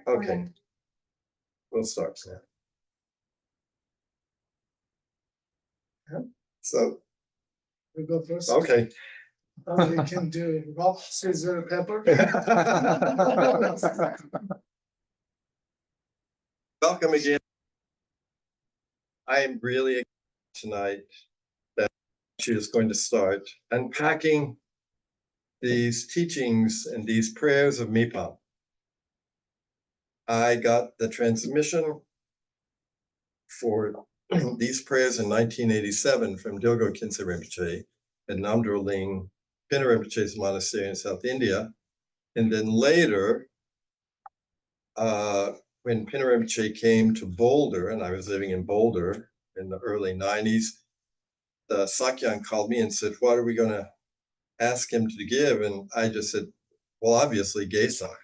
Okay. We'll start. So, We go first. okay. We can do rock, scissors, pepper. Welcome again. I am really excited tonight that she is going to start unpacking these teachings and these prayers of Mipam. I got the transmission for these prayers in 1987 from Dilgo Khyentse Rinpoche at Namdro Ling, Pinna Rinpoche's monastery in South India. And then later, when Pinna Rinpoche came to Boulder, and I was living in Boulder in the early 90s, the Sakyang called me and said, what are we going to ask him to give? And I just said, well, obviously Gesar.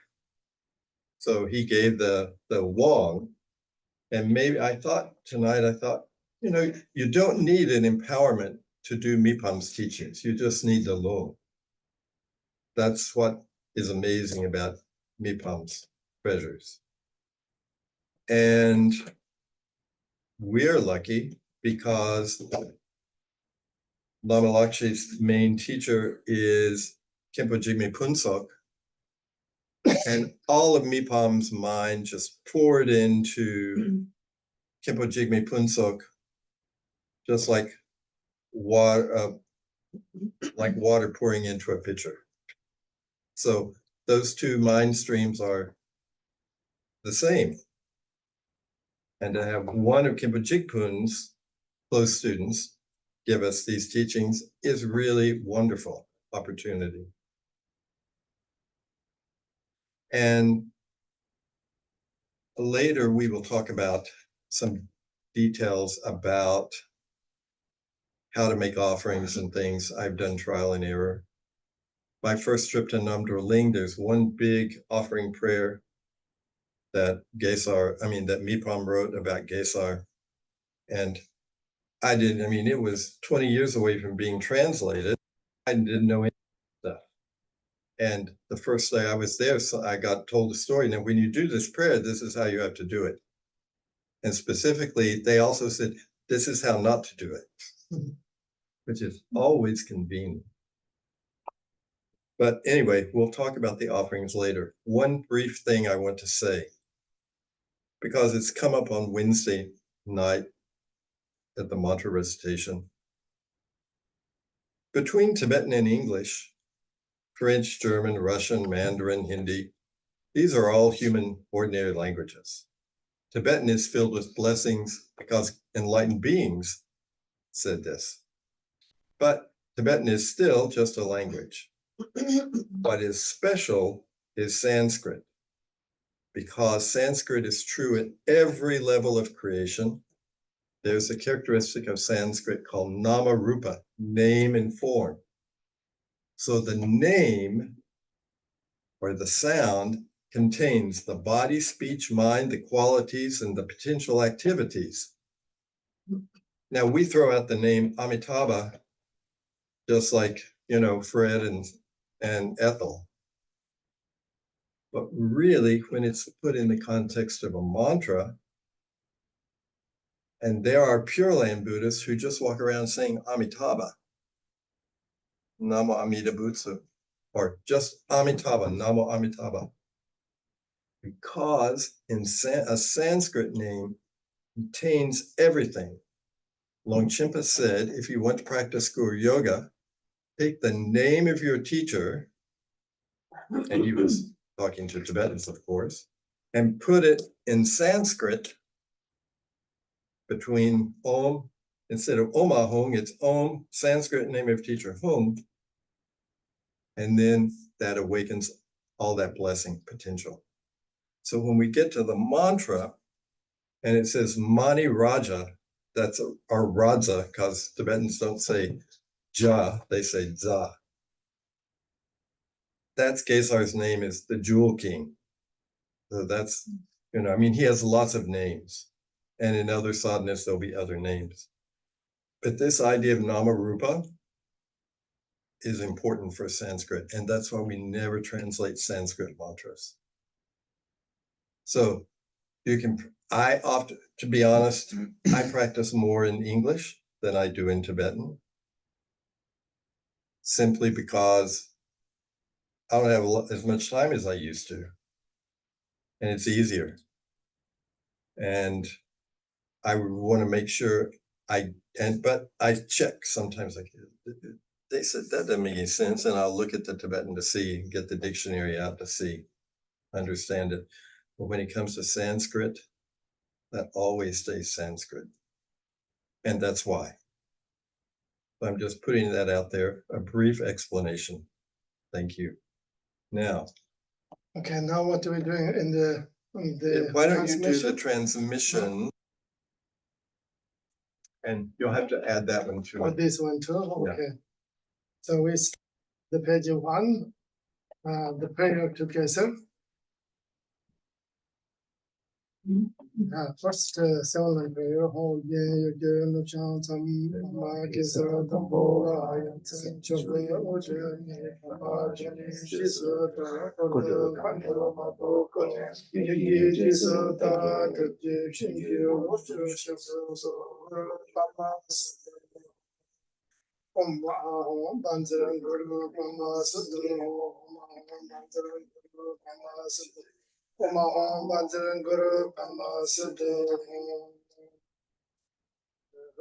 So he gave the Wong. And maybe I thought, you know, you don't need an empowerment to do Mipam's teachings. You just need the Lo. That's what is amazing about Mipam's treasures. And we're lucky because Lama Lakshey's main teacher is Khenpo Jigme Punsok. And all of Mipam's mind just poured into Khenpo Jigme Punsok, just like water pouring into a pitcher. So those two mind streams are the same. And to have one of Khenpo Jigpun's close students give us these teachings is really wonderful opportunity. And later we will talk about some details about how to make offerings and things. I've done trial and error. My first trip to Namdro Ling, there's one big offering prayer that that Mipam wrote about Gesar. And it was 20 years away from being translated. I didn't know any stuff. And the first day I was there, so I got told the story. Now, when you do this prayer, this is how you have to do it. And specifically, they also said, this is how not to do it, which is always convenient. But anyway, we'll talk about the offerings later. One brief thing I want to say, because it's come up on Wednesday night at the mantra recitation. Between Tibetan and English, French, German, Russian, Mandarin, Hindi, these are all human ordinary languages. Tibetan is filled with blessings because enlightened beings said this. But Tibetan is still just a language. What is special is Sanskrit, because Sanskrit is true at every level of creation. There's a characteristic of Sanskrit called nama rupa, name and form. So the name or the sound contains the body, speech, mind, the qualities, and the potential activities. Now we throw out the name Amitabha, just like, Fred and Ethel. But really, when it's put in the context of a mantra, and there are Pure Land Buddhists who just walk around saying Amitabha, Namo Amida Butsu, or just Amitabha, Namo Amitabha. Because a Sanskrit name contains everything. Longchenpa said, if you want to practice Guru Yoga, take the name of your teacher, and he was talking to Tibetans, of course, and put it in Sanskrit between Om, instead of Om Ahung, it's Om, Sanskrit name of teacher Hung, and then that awakens all that blessing potential. So when we get to the mantra, and it says Mani Raja, that's our Raja, because Tibetans don't say Ja, they say Za. That's Gesar's name, is the Jewel King. So that's, he has lots of names. And in other sadhanas, there'll be other names. But this idea of Nama Rupa is important for Sanskrit. And that's why we never translate Sanskrit mantras. So you can, to be honest, I practice more in English than I do in Tibetan, simply because I don't have as much time as I used to, and it's easier. And I want to make sure but I check sometimes, like, they said that doesn't make any sense, and I'll look at the Tibetan to see, get the dictionary out to see, understand it. But when it comes to Sanskrit, that always stays Sanskrit. And that's why. I'm just putting that out there, a brief explanation. Thank you. Now. Okay, now what are we doing in the why don't you do the transmission? And you'll have to add that one too. Oh, this one too? Okay. Yeah. So we start the page 1, the prayer to Gesar. First, seven prayer. Ho ye ye no chan sam ma Gesar Zangpo ayan chen chobe oje ye pa jani jisa ta ko kanro ma po ko ye ye jisa ta de shin ye wo chu shu so pa pa Om Banzaran Guru Brahma Suddha Om Banzaran Guru Brahma Suddha Om Banzaran Guru Brahma Suddha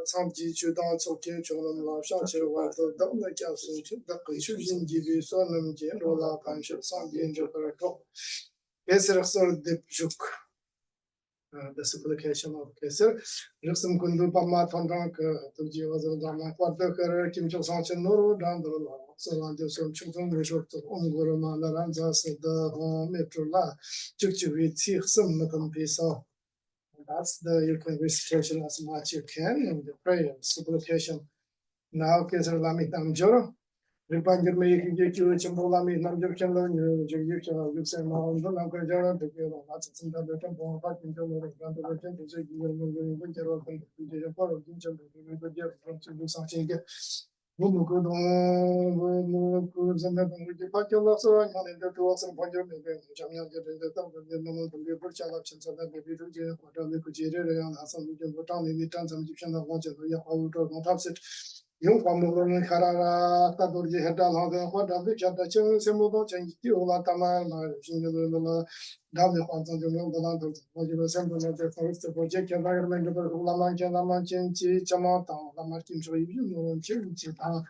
Samji Chudan Tsoke Chonam La Shanche Wato Dam La Kyabsu Chit Da Kishu Jinji Bi Sonam Je Rola Panship Samji Injo Parato Gesar Sor Dip Juk the supplication of Gesar. Luxem Kundu Pama Tondang, Tuji was a Dama Quaker, Kim Chok Sanchen Noro, down the law. So on the some children resort to Onguru Mandaranza, said the home Metrola, Chukchi, some Nakam Pisa. That's the you can recitation as much you can in the prayer, supplication. Now, Kesar Lami Tamjoro. Ripanjir me you can get you Chambulami, Namjurkan, you say, no, don't have Gajara to give lots of the better born back into the Grandavision to say you will winter of the part of Gincham to do something. Mumuku and the Pacular, so I'm going to do some point of Jamia getting the top of the moment to be a challenge and so that the Vitu, what are the Kujiri and Hassan, we can put on in the terms of Egyptian of watches, we have all to tops it. Yung Pamulon Karara, Tadoji Hedal, what of the Chatachu, Semudo, change Tiola Tama, Jingle, Davi Quantum, the land of what you assemble at the first project environment of Laman, Chenchi, Chamata, Lamartin, you know, Chita.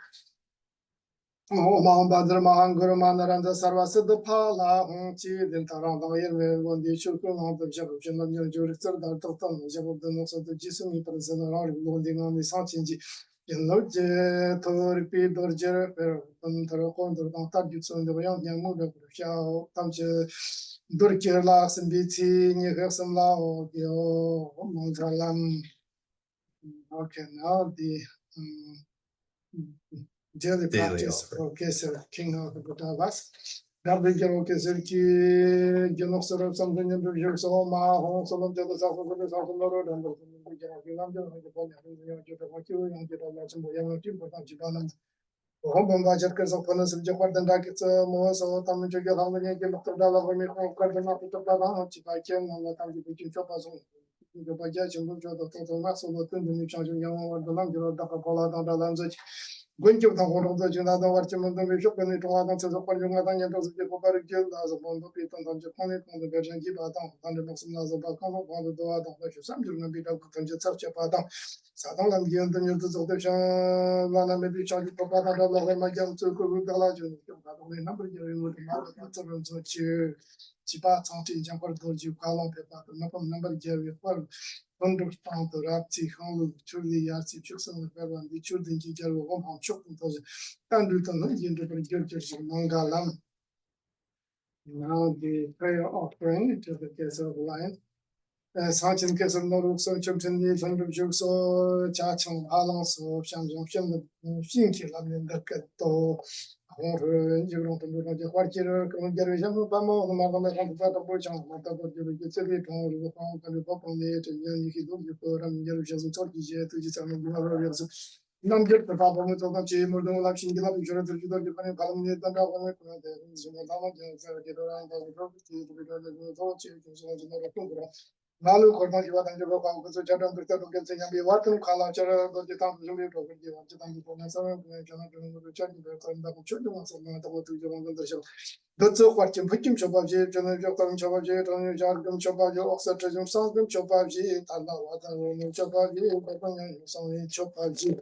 Oh, Badra Mahanguru Manaranda Sarvasa the Pala, Chi, then Taranda, when the Shukun of the Japan of your Jurista, the Toton, Jabot the Nos of the Jisumi, present around loading on the Sanchinji. In Loje to repeat Dorjer, Tarakon, the Targets on the Wayan Yamu, Shao, Tamche, Durkir Las and BT, Newcastle Lao, Dio, Monzalam. Okay, now the daily practice for Gesar, King of the Bodhisattvas. Navigate Gesar ki Genosor something in the years of my home, some of the other South of the South of the Road, and the Home Bajakers of Ponus of Japan and Dakits, Mos or Tamajaga, how many Dollar for me of Cardinal Putapana, Chipakin, and what I'm between Chopas. The Bajaj and Bujo, the total mass of the Tundin charging young or the Langer of Dakapola down the Lanzach. When you don't want to do another watch on the Bishop and it was answers upon your mother and those people very killed as a bond of it on Japan on the Virgin Gibaton, under Maximals of Bacano, on the door, something a bit of conjure such a pattern. Sadon and given the news of the Lana maybe charging for Papa, my girl to Galajan, only number you would not which you Chipat something jumper told you call on paper, number Jerry understand the rapti how truly as the children of heaven, the children teacher will home on shopping for the Pendleton interpreters Mangalam. Now the prayer offering to the case of life. Sachin case of Noru, so Chilton, the thunder jokes or Chachon, Alans or Shamjong, Shinki, I mean, the Kato. You don't know the quarter, consideration of Pamo, the Mother of the Portion, whatever you get to it, or the phone and the pop on it, and then you do you put on your just talk to the 남들 바보는 저도 제물도 락신기나 비주얼 들기도 기판에 발음이 단다고 하면 그런데 무슨 남아 제가 계도라는 거 그렇게 비교를 해서 제일 중요한 거라고 그러 나를 걸마지와 단적으로 가고 저런 그때도 괜찮냐 비와튼 칼라처럼 도지탄 좀이 더 그게 완전히 보면서 그냥 저는 그 저기 그런다고 출동해서 나도 들고 건데서 더저 같은 느낌 줘봐지 저는 조금 줘봐지 저는 좀 줘봐지 억서트 좀 좀 줘봐지 달라와다 줘봐지 그냥 성이 줘봐지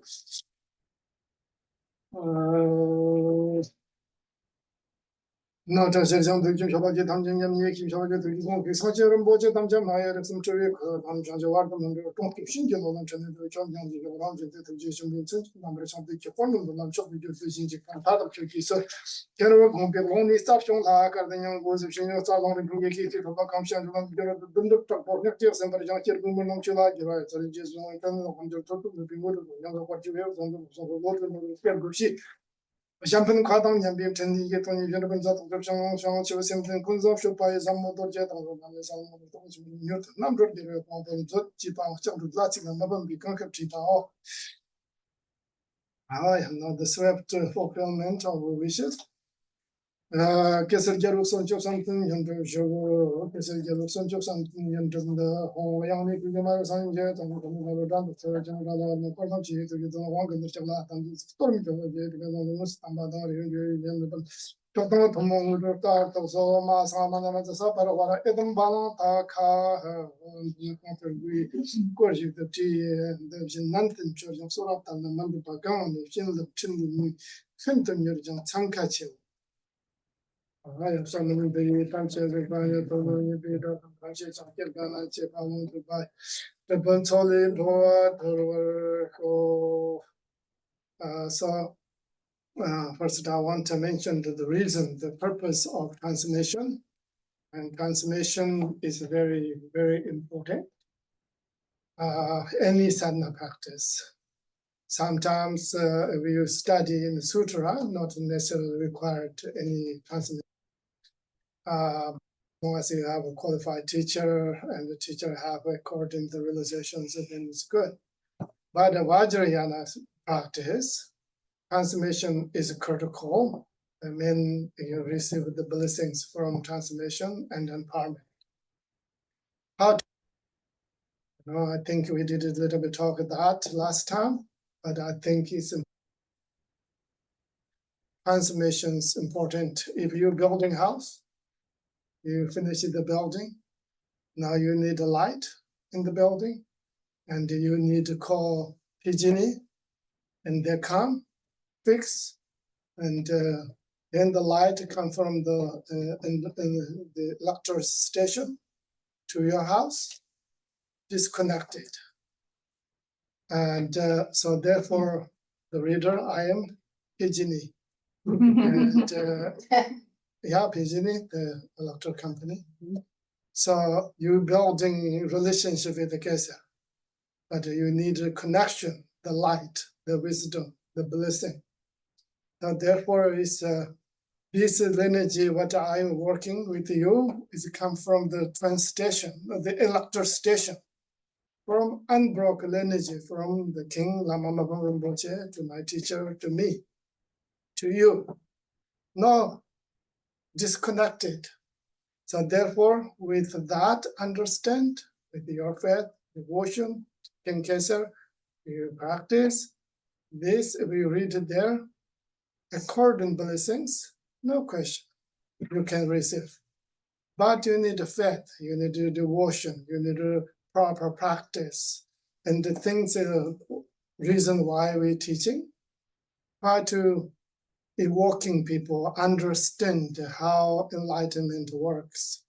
나저 세상 들좀 줘봐지 담정념 얘기 줘봐지 들고 그 사실은 뭐지 담정 나야를 좀 저기 그 담정저 와도 뭔가 좀 신경 놓는 전에 좀 양지가 라운드 들지 좀 괜찮 남을 참 듣게 꼴는 놈 좀 비교 수신지 다들 저기 있어 결국 공개 공리 스탑션 다 가르는 곳에 신경 써놓은 그 얘기 그 감시한 좀 비교를 든득 딱 보내게 선발 장치를 보면 넘쳐라 기라 저기 좀 일단 먼저 또 비교를 그냥 같이 외워 정도 무슨 거 모르는 것이 샴푸는 과당 연비 전이 이게 돈이 여러분 자동 접종 정원 치료 샘플 군소 쇼파에 잠모도 제당으로 가는 상황을 또 지금 뉴트 남들들을 보던 저 지방 정도 라치는 나번 비컨급 지방어 I am not the swift fulfillment of wishes. Gesar son something yonder show, Gesar son something yonder the whole young Nicola Sanjet and never done the third general and the Cornell to get the one in the Chalat and storm to the most ambassador. Total Tomo so Masama Sapper or Edom Balata car we course you the tea and there's nothing church of Sorat and the Mandu Pagan, the Chin the Chin Finton Yurjan Sankachi. I have some of the countries required to be the countries of Kirgan and to buy the Bantoli so first I want to mention the reason, the purpose of transformation. And transformation is very, very important. Any sadhana practice. Sometimes we study in the sutra, not necessarily required any transformation. Once you have a qualified teacher and the teacher have according to the realizations, then it's good. But the vajrayana practice, transformation is critical. I mean, you receive the blessings from transformation and empowerment. How to, I think we did a little bit talk of that last time, but I think it's transformation is important. If you're building a house, you finish the building. Now you need a light in the building, and you need to call PG&E, and they come, fix, and then the light comes from the electric station to your house, disconnected. And so therefore, the reader, I am PG&E. And yeah, PG&E, the electric company. So you're building relationship with the Gesar, but you need a connection, the light, the wisdom, the blessing. So therefore, it's this energy, what I'm working with you, is come from the trans station, the electric station, from unbroken energy, from the King Lama Rinpoche to my teacher, to me, to you. No, disconnected. So therefore, with that understand, with your faith, devotion, King Gesar, you practice this, we read it there, according blessings, no question, you can receive. But you need faith, you need devotion, you need proper practice. And the things, reason why we're teaching, try to evoking people understand how enlightenment works,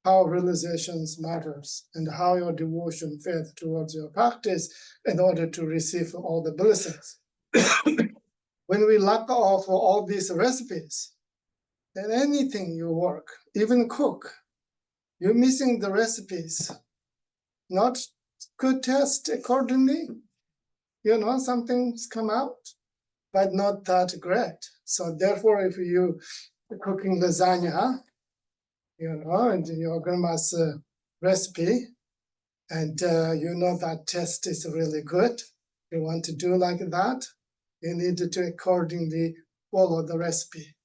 how realizations matters, and how your devotion, faith towards your practice in order to receive all the blessings. When we lack of all these recipes, then anything you work, even cook, you're missing the recipes, not good test accordingly, something's come out, but not that great. So therefore, if you cooking lasagna, and your grandma's recipe, and that taste is really good, you want to do like that, You need to accordingly follow the recipe.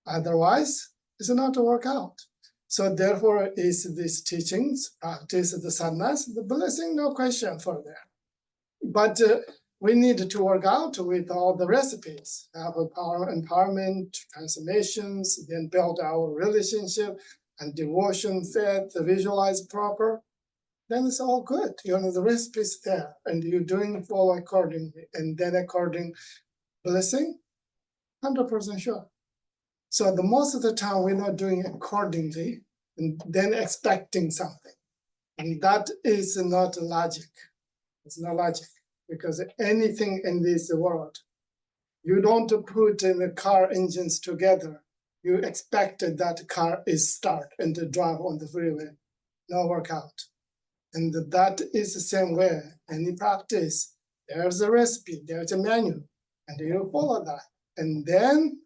Otherwise, it's not to work out. So therefore, is these teachings, practice the sadhanas, the blessing, no question for that. But we need to work out with all the recipes, have a power empowerment, transformations, then build our relationship and devotion, faith, visualize proper. Then it's all good. The recipe is there, and you're doing follow accordingly, and then according blessing, 100% sure. So the most of the time we're not doing accordingly, and then expecting something, and that is not logic. It's not logic, because anything in this world, you don't put in the car engines together. You expect that car is start and to drive on the freeway, no workout. And that is the same way. Any practice, there's a recipe, there's a menu, and you follow that. And then,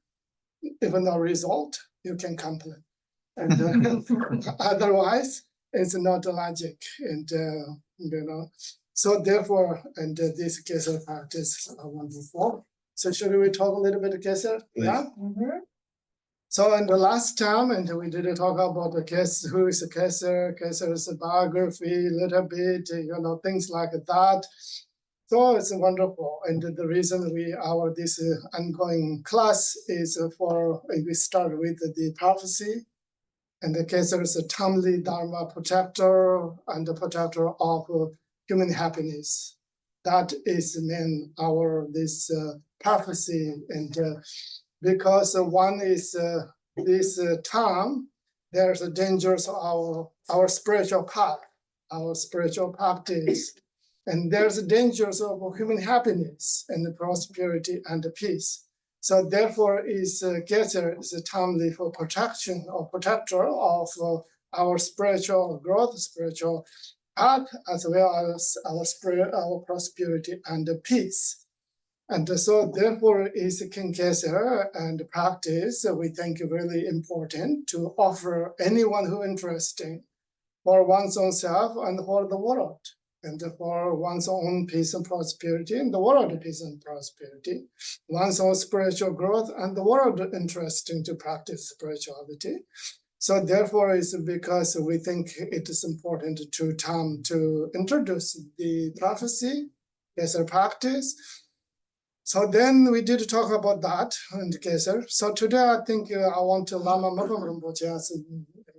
even no result, you can complain. And otherwise, it's not logic. And so therefore, and this Gesar practice are wonderful. So should we talk a little bit of Gesar? Yeah. Mm-hmm. So in the last time, and we did talk about the Gesar, who is a Gesar, Gesar's biography, a little bit, things like that. So it's wonderful. And the reason this ongoing class is we start with the prophecy. And the Gesar is a timely Dharma protector and the protector of human happiness. That is this prophecy. And because one is this time, there's a dangers of our spiritual path, our spiritual practice. And there's dangers of human happiness and the prosperity and the peace. So therefore, Gesar is timely for protection or protector of our spiritual growth, spiritual path, as well as our prosperity and peace. And so therefore, is King Gesar and practice we think really important to offer anyone who interested for one's own self and for the world, and for one's own peace and prosperity, and the world peace and prosperity, one's own spiritual growth, and the world interesting to practice spirituality. So therefore, it's because we think it is important to introduce the prophecy as a practice. So then we did talk about that in Gesar. So today I think I want to Lama Rinpoche, as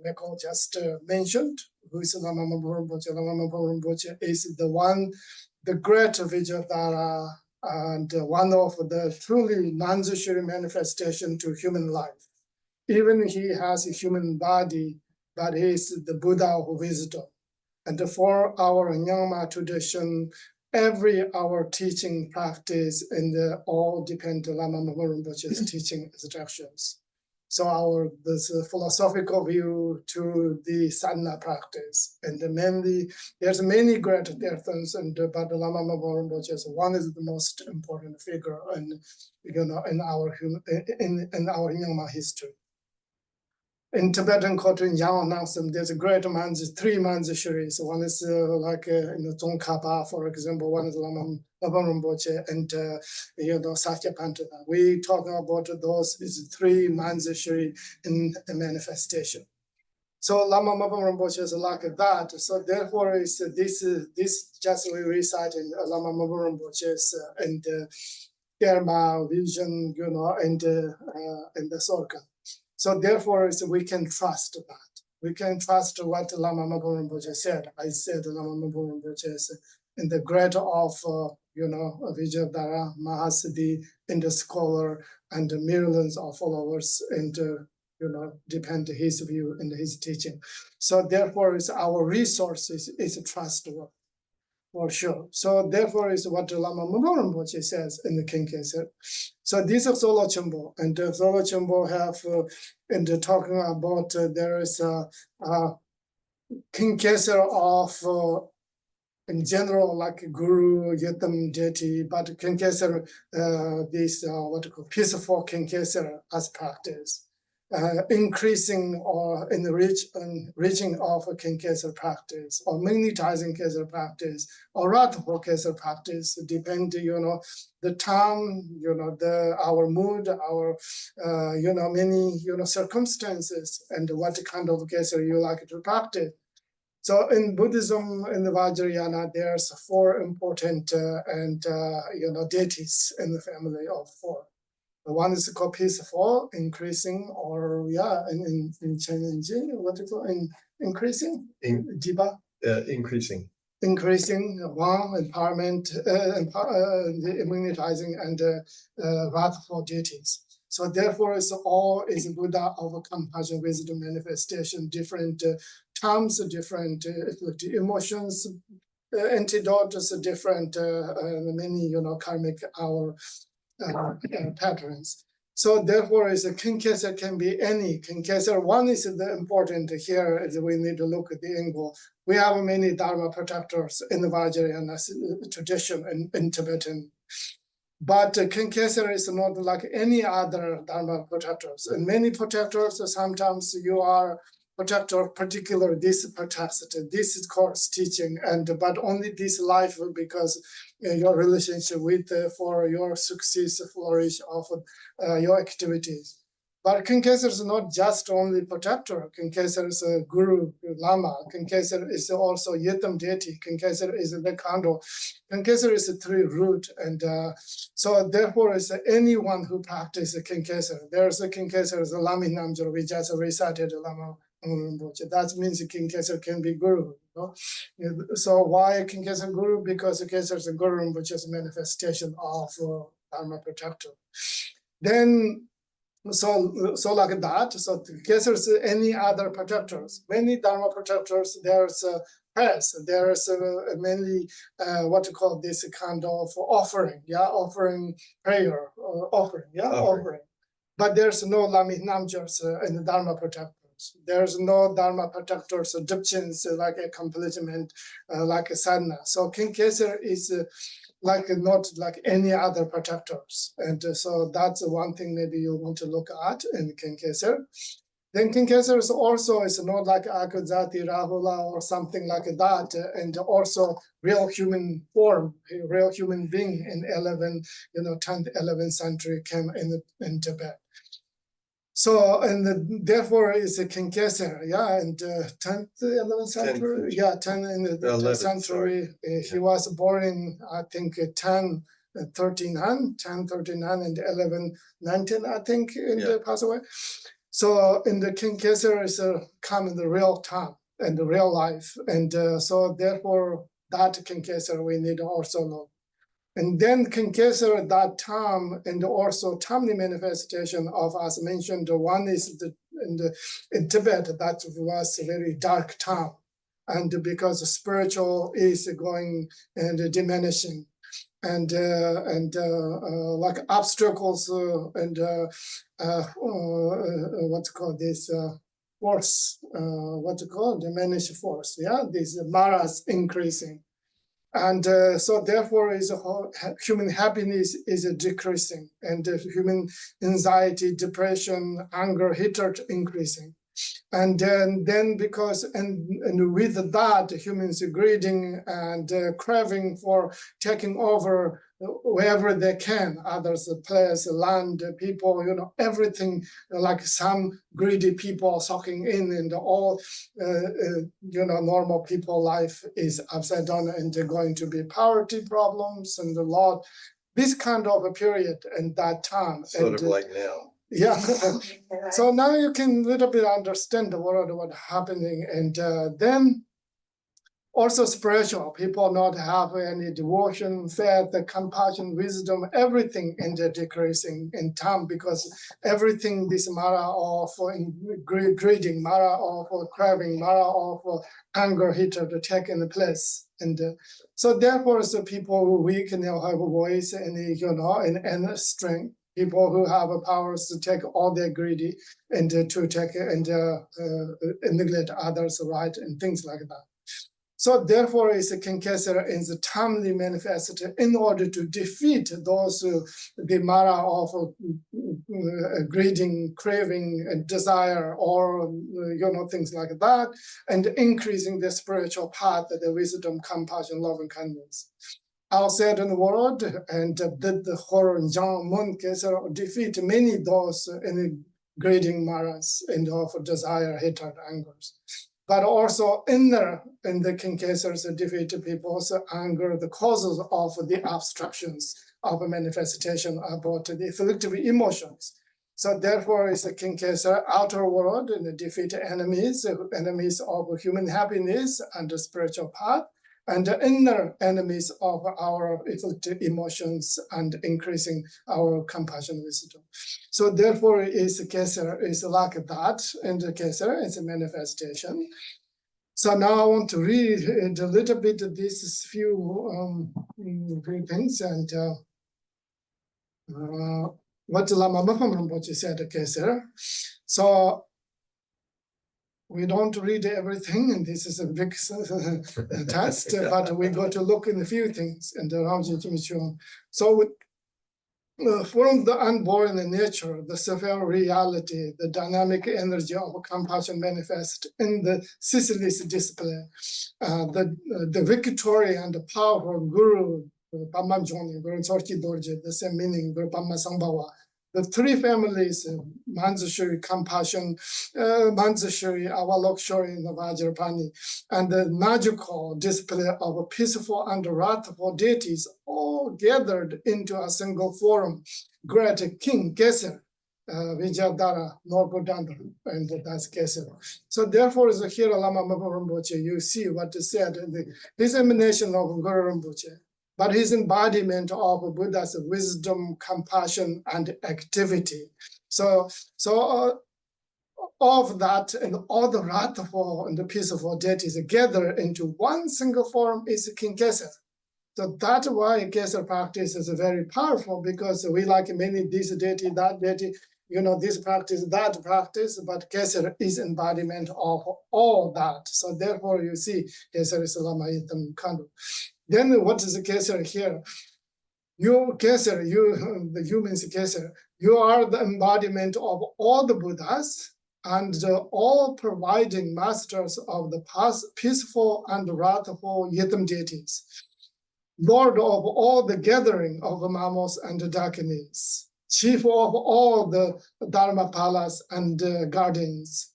Michael just mentioned, who is Lama Rinpoche. Lama Rinpoche is the great Vajrayana, and one of the truly non-judicial manifestation to human life. Even he has a human body, but he is the Buddha of wisdom. And for our Nyingma tradition, our teaching practice and all depend on Lama Rinpoche's teaching instructions. So this philosophical view to the sadhana practice, and mainly there's many great differences, but Lama Rinpoche is the most important figure, in our Nyingma history. In Tibetan culture, in Yang Nansam, there's a great three manjushris. One is Zangpo, for example. One is Lama Rinpoche, and Sakyapantana. We talking about those is three manjushri in the manifestation. So Lama Rinpoche is like that. So therefore, is this just we recite in Lama Rinpoche's and Dharma vision, and the Sorka. So therefore, we can trust that. We can trust what Lama Rinpoche said. I said Lama Rinpoche is in the grade of, Vajrayana, Mahasiddhi, and the scholar, and the millions of followers, and, depend his view and his teaching. So therefore, our resources is trustworthy. For sure. So therefore is what Lama Rinpoche says in the King Gesar. So these are Solo Chimbo, and Solo Chimbo have talking about there is a King Gesar of in general like Guru, Yidam, deity, but King Gesar this what you call peaceful King Gesar as practice. increasing or enriching of a Gesar practice, or magnetizing Gesar practice, or radical Gesar practice, depend, the time, our mood, our, many, circumstances, and what kind of Gesar you like to practice. So in Buddhism, in the Vajrayana, there's 4 important deities in the family of 4. The one is called peaceful, increasing, or in Chinese, what do you call it? Increasing? Jiba? Increasing. Increasing, one, empowerment, magnetizing, and wrathful deities. So therefore, it's all is Buddha of compassion, wisdom, manifestation, different terms, different emotions, antidotes, different many karmic our patterns. So therefore, is a Gesar can be any Gesar. One is the important here is we need to look at the angle. We have many Dharma protectors in the Vajrayana tradition in Tibetan. But Gesar is not like any other Dharma protectors. And many protectors, sometimes you are protector, particular this protest, this course teaching, but only this life because your relationship with for your success, flourish of your activities. But Gesar is not just only protector. Gesar is a guru, lama. Gesar is also yetam deity. Gesar is the kando. Gesar is a 3 root, and so therefore is anyone who practices Gesar. There's a Gesar is a lama namjor. We just recited Lama Rinpoche. That means Gesar can be guru. So why Gesar guru? Because Gesar is a guru, which is a manifestation of Dharma protector. Then. So like that. So Gesar is any other protectors. Many Dharma protectors. There's press. There's mainly what you call this kind of offering. Offering prayer. Offering. But there's no Lami Namjars in the Dharma protectors. There's no Dharma protectors, dipchins like a completament, like a sadhana. So Gesar is not like any other protectors. And so that's one thing maybe you want to look at in Gesar. Then Gesar is also not like Akuzati, Rahula, or something like that, and also real human form, a real human being in 10th, 11th century came in Tibet. So, and therefore is a Gesar, and 10th, 11th century, 10th in the 10th century. He was born in, I think, 1039 and 1119, I think, passed away. So in the Gesar is come in the real time and the real life. And so therefore that Gesar we need to also know. And then Gesar at that time, and also timely manifestation of, as mentioned, one is in Tibet, that was a very dark time. And because the spiritual is going and diminishing. And like obstacles and what's called this force, diminished force, these maras increasing. And so therefore is human happiness is decreasing, and human anxiety, depression, anger, hatred increasing. And then because and with that humans are greeding and craving for taking over wherever they can, others, place, land, people, everything, like some greedy people sucking in, and all normal people life is upside down, and going to be poverty problems and a lot, this kind of a period and that time. Sort of like now. Yeah. So now you can little bit understand the world, what's happening, and then also spiritual people not have any devotion, faith, compassion, wisdom, everything in the decreasing in time, because everything this mara of greeding, mara of craving, mara of anger, hatred taking place. And so therefore, so people who weak and have a voice and and strength. People who have powers to take all their greedy and to take and neglect others' right and things like that. So therefore, is a Kesar is a timely manifested in order to defeat those the Mara of greeding, craving, and desire, or things like that, and increasing the spiritual path, the wisdom, compassion, love, and kindness outside in the world, and did the horror and John Moon Kesar defeat many those in the greeding Maras and of desire, hatred, angers. But also in the King Kesars defeat people's anger, the causes of the obstructions of a manifestation about the afflictive emotions. So therefore, is the King Kesar outer world and the defeat enemies of human happiness and the spiritual path, and the inner enemies of our afflictive emotions and increasing our compassion wisdom. So therefore, is Kesar is like that, and the Kesar is a manifestation. So now I want to read a little bit of these few things, and what Lama Rinpoche said, Kesar. So we don't read everything, and this is a big task, but we got to look in a few things, and so from the unborn nature, the severe reality, the dynamic energy of compassion manifest in the Sicily's display. The victory and the powerful Guru, the same meaning, Guru Padmasambhava. The three families, Manjashri, compassion, Manjashri, Avalokshari, and the Vajrapani, and the magical display of a peaceful and wrathful deities all gathered into a single forum. Great King Gesar, Vijayadhara, Norpodandra, and that's Gesar. So therefore, is here Lama Rinpoche, you see what is said in the examination of Guru Rinpoche. But his embodiment of Buddha's wisdom, compassion, and activity. So of that and all the wrathful and the peaceful deities gather into one single form is King Gesar. So that's why Gesar practice is very powerful, because we like many this deity, that deity, this practice, that practice, but Gesar is embodiment of all that. So therefore you see Gesar is Lama Yidam Kandu. Then what is the Kesar here? You, Kesar, the humans Kesar, you are the embodiment of all the Buddhas and all providing masters of the peaceful and wrathful Yidam deities. Lord of all the gathering of Mamos and Dakinis, chief of all the Dharmapalas and guardians,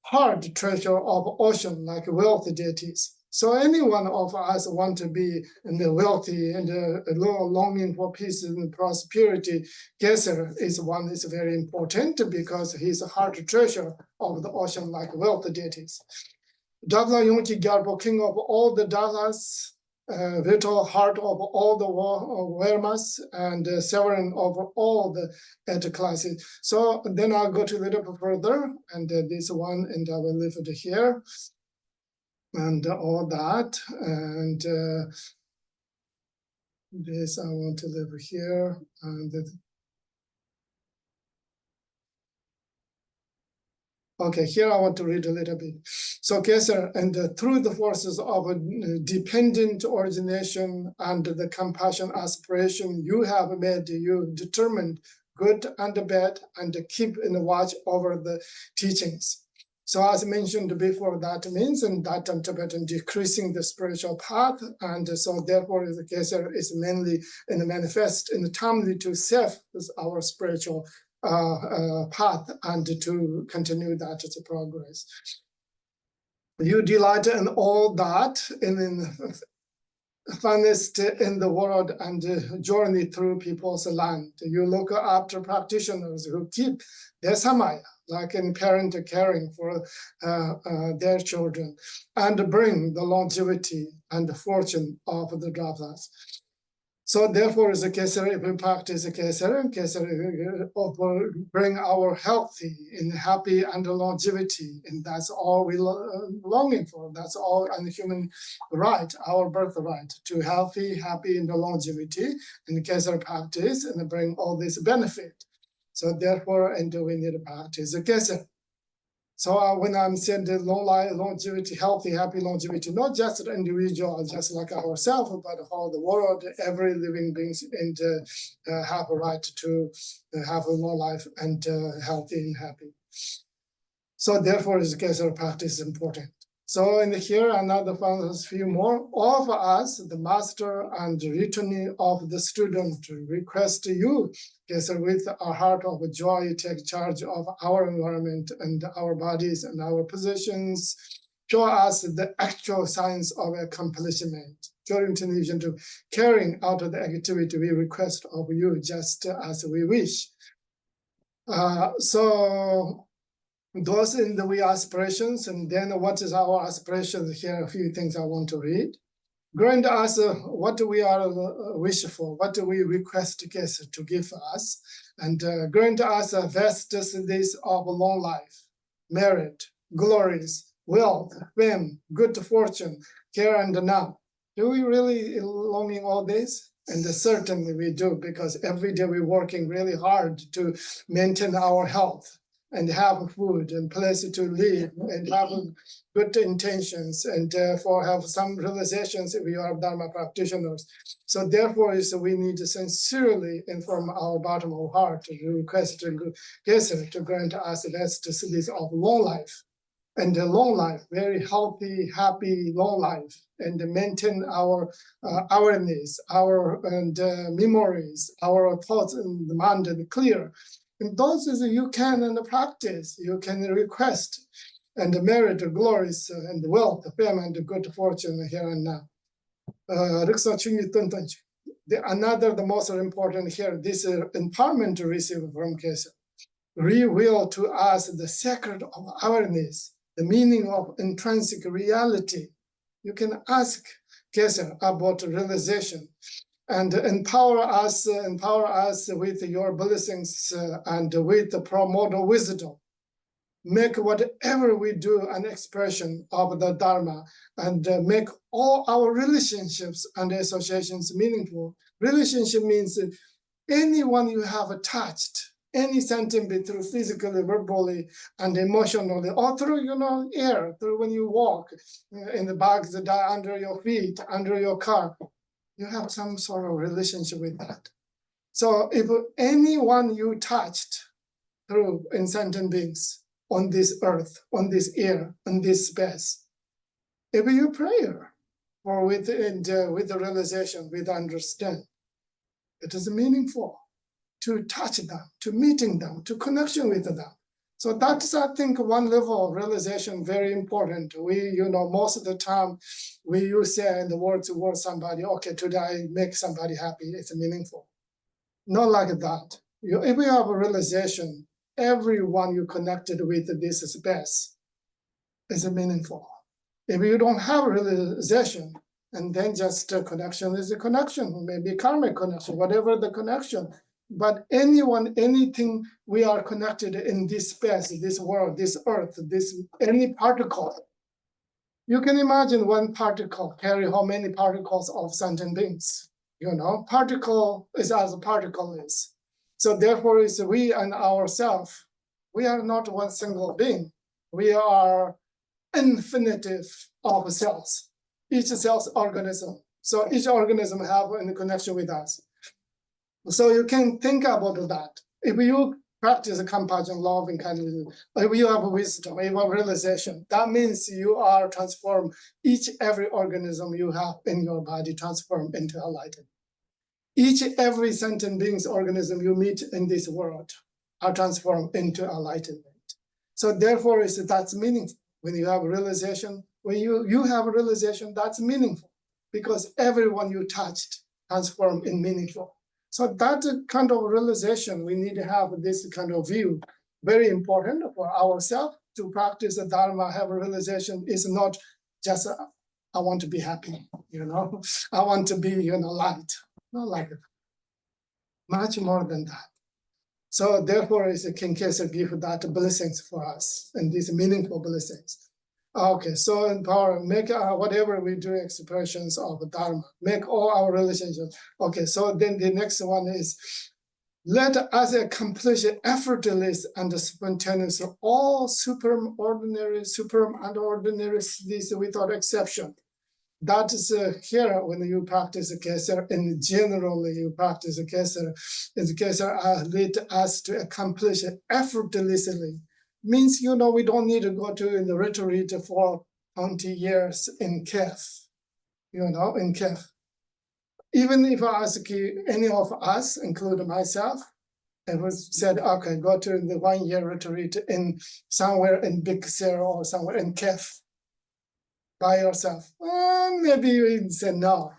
hard treasure of ocean like wealthy deities. So any one of us want to be in the wealthy and longing for peace and prosperity. Gesar is one is very important because he's a heart treasure of the ocean like wealthy deities. Dabla Yonki Gyalpo, king of all the Dalas, vital heart of all the Wermas, and sovereign of all the classes. So then I'll go to a little bit further, and this one, and I will leave it here. And all that, and this I want to live here, and okay, here I want to read a little bit. So Gesar, and through the forces of a dependent origination and the compassion aspiration, you have made you determined good and bad, and keep in watch over the teachings. So as mentioned before, that means in that Tibetan decreasing the spiritual path, and so therefore the Gesar is mainly in the manifest in the timely to self is our spiritual path, and to continue that as a progress. You delight in all that, in funnest in the world, and journey through people's land. You look after practitioners who keep their samaya, like in parent caring for their children, and bring the longevity and the fortune of the Dravas. So therefore, as a Kesar, if we practice a Kesar bring our healthy and happy and longevity, and that's all we longing for. That's all and human right, our birthright, to healthy, happy, and longevity, and Kesar practice and bring all this benefit. So therefore, and we need to practice a Kesar. So when I'm saying the long life, longevity, healthy, happy longevity, not just an individual, just like ourselves, but how the world, every living being, and have a right to have a long life and healthy and happy. So therefore, is Gesar practice is important. So in here, another few more. All of us, the master and returning of the student, request you, Gesar, with a heart of joy, take charge of our environment and our bodies and our positions. Show us the actual signs of accomplishment. During television to carrying out the activity we request of you, just as we wish. So those in the we aspirations, and then what is our aspirations? Here are a few things I want to read. Grant us what we are wish for, what do we request to give us, and grant us vast days of long life, merit, glories, wealth, fame, good fortune, here and now. Do we really longing all this? And certainly we do, because every day we're working really hard to maintain our health and have food and place to live and have good intentions and therefore have some realizations if we are Dharma practitioners. So therefore we need to sincerely inform our bottom of heart to request to Gesar to grant us the best cities of long life. And the long life, very healthy, happy, long life, and maintain our awareness, our memories, our thoughts and the mind clear. And those is you can and practice, you can request and merit glories and wealth, fame and good fortune here and now. Another, the most important here, this empowerment to receive from Gesar. Reveal to us the secret of awareness, the meaning of intrinsic reality. You can ask Gesar about realization. And empower us with your blessings and with the primordial wisdom. Make whatever we do an expression of the Dharma and make all our relationships and associations meaningful. Relationship means anyone you have touched, any sentiment through physically, verbally, and emotionally, or through air, through when you walk in the bags that are under your feet, under your car. You have some sort of relationship with that. So if anyone you touched through in sentient beings on this earth, on this air, on this space, if you prayer or with the realization, with understand, it is meaningful to touch them, to meeting them, to connection with them. So that's, I think, one level of realization, very important. We, most of the time, we use say in the word towards somebody, okay, today I make somebody happy, it's meaningful. Not like that. If you have a realization, everyone you connected with this space is meaningful. If you don't have realization, and then just a connection is a connection, maybe karmic connection, whatever the connection. But anyone, anything we are connected in this space, this world, this earth, any particle. You can imagine one particle carry how many particles of sentient beings. Particle is as a particle is. So therefore, it's we and ourselves. We are not one single being. We are infinitive of cells. Each cell's organism. So each organism have a connection with us. So you can think about that. If you practice compassion, love, and kindness, if you have wisdom, if you have realization, that means you are transformed. Every organism you have in your body transformed into enlightened. Every sentient being's organism you meet in this world are transformed into enlightenment. So therefore, that's meaningful. When you have realization, when you have a realization, that's meaningful because everyone you touched transformed in meaningful. So that kind of realization, we need to have this kind of view. Very important for ourselves to practice the Dharma, have a realization is not just, I want to be happy, I want to be, light. Not like it. Much more than that. So therefore, King Gesar give that blessings for us and these meaningful blessings. Okay, so empower, make whatever we do expressions of Dharma, make all our relationships. Okay, so then the next one is Let us accomplish effortless and spontaneous all supreme ordinary, supreme and ordinary siddhis without exception. That is here when you practice Gesar, and generally you practice Gesar, is Gesar lead us to accomplish it effortlessly. Means, you know, we don't need to go to the retreat for 20 years in cave, you know, in cave. Even if I ask you, any of us, including myself, and was said, okay, go to the 1 year retreat in somewhere in Big Sur or somewhere in cave by yourself. Maybe you say no,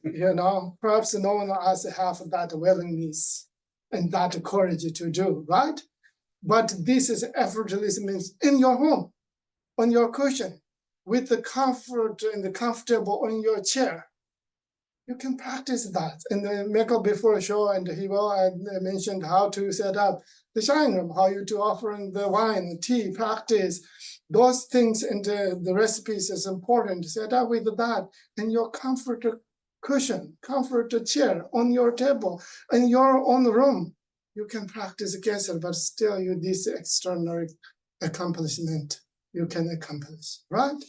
you know, perhaps no one else have that willingness and that courage to do, right? But this is effortless, means in your home, on your cushion, with the comfort and the comfortable on your chair. You can practice that. And Michael before show and he will mentioned how to set up the shrine room, how you to offering the wine, tea, practice. Those things and the recipes is important. Set up with that and your comfort cushion, comfort chair on your table, in your own room. You can practice Gesar, but still you this extraordinary accomplishment you can accomplish, right?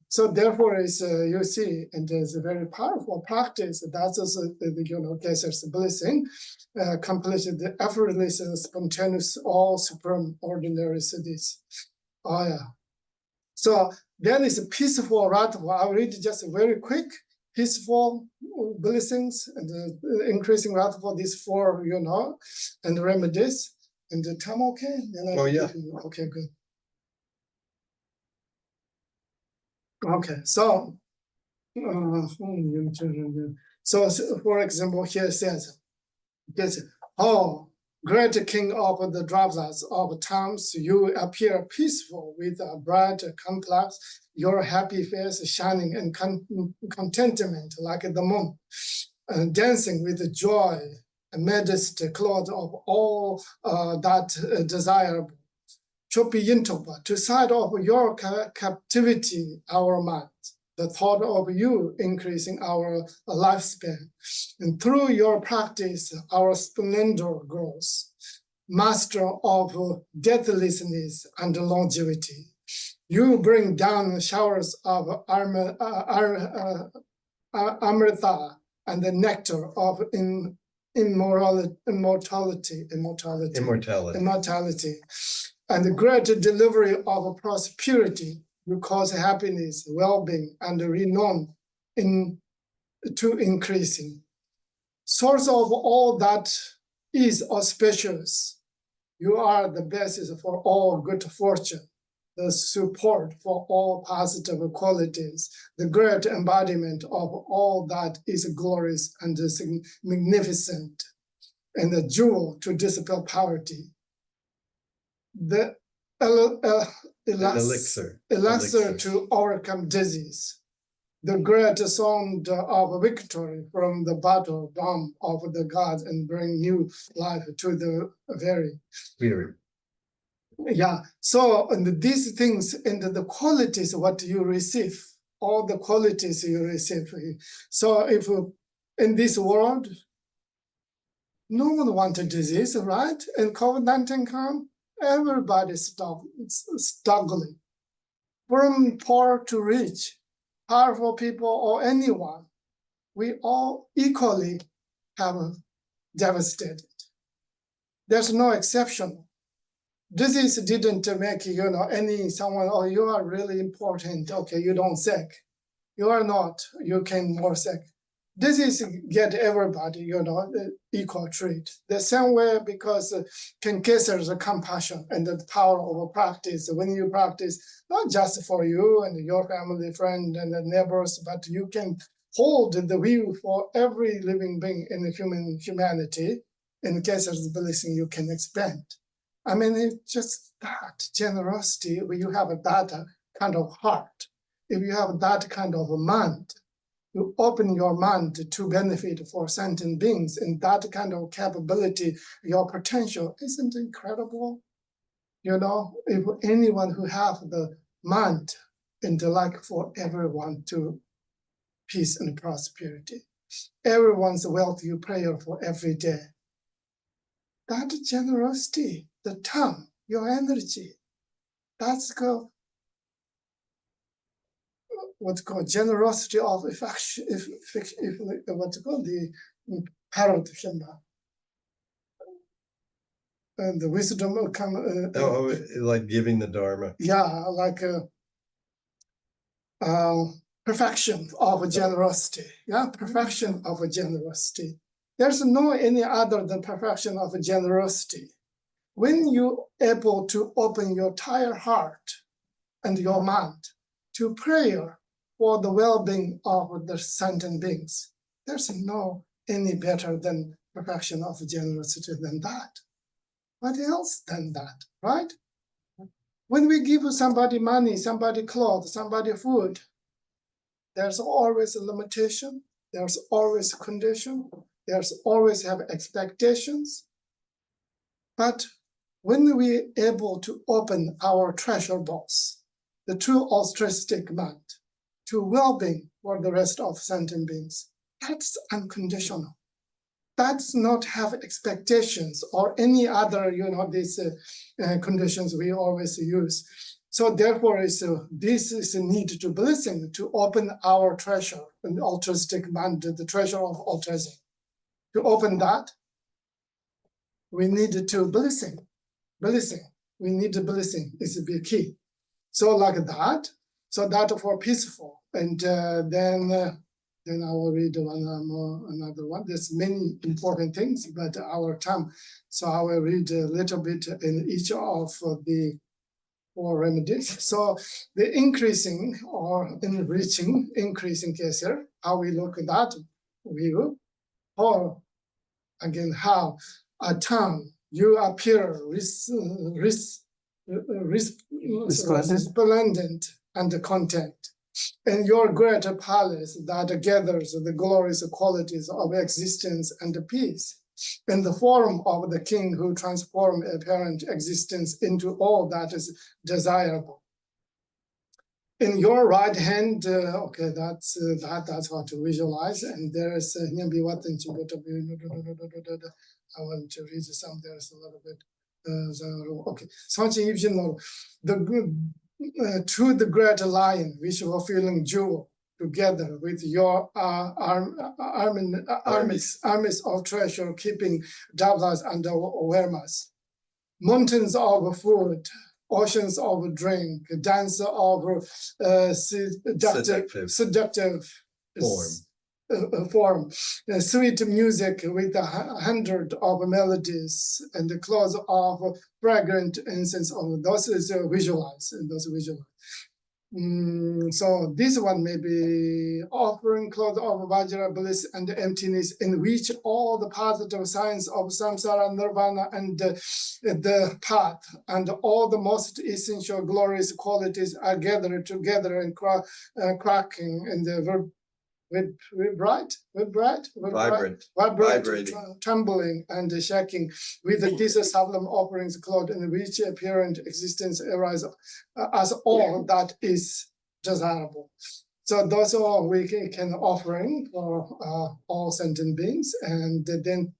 So therefore, is you see, and it's a very powerful practice. That's also the you know Gesar's blessing, accomplish the effortless, spontaneous, all supreme ordinary siddhis. Oh yeah. So there is a peaceful ritual. I'll read just very quick. Peaceful blessings and increasing ritual. These four, you know, and remedies. And the time okay? Oh yeah. Okay, good. Okay, so, for example, here it says, oh, great king of the dravas of times, you appear peaceful with a bright complex, your happy face shining and contentment like the moon, dancing with joy amidst the cloud of all that desirable. To side of your captivity, our mind, the thought of you increasing our lifespan. And through your practice, our splendor grows. Master of deathlessness and longevity. You bring down showers of amrita and the nectar of immortality. And the great delivery of prosperity, you cause happiness, well-being, and renown to increasing. Source of all that is auspicious, you are the basis for all good fortune, the support for all positive qualities, the great embodiment of all that is glorious and magnificent, and the jewel to dispel poverty. The elixir to overcome disease, the great sound of victory from the battle drum of the gods and bring new life to the very. Yeah, so and these things and the qualities what you receive, all the qualities you receive. So if in this world, no one wanted disease, right? And COVID-19 come, everybody struggling, from poor to rich, powerful people or anyone, we all equally have devastated. There's no exception. Disease didn't make, you know, someone, oh, you are really important. Okay, you don't sick. You are not, you can more sick. Disease get everybody, you know, equal treat. The same way because Gesar's compassion and the power of practice. When you practice, not just for you and your family, friend, and the neighbors, but you can hold the view for every living being in the humanity. In Gesar's blessing, you can expand. I mean, it's just that generosity. When you have that kind of heart, if you have that kind of mind, you open your mind to benefit for sentient beings, and that kind of capability, your potential isn't incredible. You know, if anyone who have the mind and the like for everyone to peace and prosperity, everyone's wealth you pray for every day. that generosity, the time, your energy, that's called what's called generosity of affection, what's called the parrot shamba. And the wisdom will come. Like giving the Dharma. Yeah, like perfection of generosity. Yeah, perfection of generosity. There's no any other than perfection of generosity. When you're able to open your entire heart and your mind to prayer for the well-being of the sentient beings, there's no any better than perfection of generosity than that. What else than that, right? When we give somebody money, somebody clothes, somebody food, there's always a limitation, there's always a condition, there's always have expectations. But when we're able to open our treasure box, the true altruistic mind, to well-being for the rest of sentient beings, that's unconditional. That's not have expectations or any other, these conditions we always use. So therefore, this is a need to blessing to open our treasure, an altruistic mind, the treasure of altruism. To open that, we need to blessing. We need a blessing. This will be key. So like that. So that for peaceful, and then I will read another one. There's many important things, but our time. So I will read a little bit in each of the 4 remedies. So the increasing or enriching, increasing Gesar, how we look at that view, or again, how a time you appear resplendent and content. And your greater palace that gathers the glorious qualities of existence and peace, in the form of the king who transformed apparent existence into all that is desirable. In your right hand, okay, that's what to visualize. And there is I want to read some. There's a little bit. Okay, the good. To the great lion, which were feeling jewel, together with your armies of treasure, keeping Davlas and awareness, mountains of food, oceans of drink, dance of seductive form, sweet music with 100 of melodies, and the clothes of fragrant incense. Of those is visualized, and those visualized. So this one may be offering clothes of vajra, bliss, and emptiness, in which all the positive signs of samsara, nirvana, and the path, and all the most essential glorious qualities are gathered together and cracking in the vibrating, trembling, and shaking with these solemn offerings, clothed in which apparent existence arises as all that is desirable. So those are we can offering for all sentient beings, and then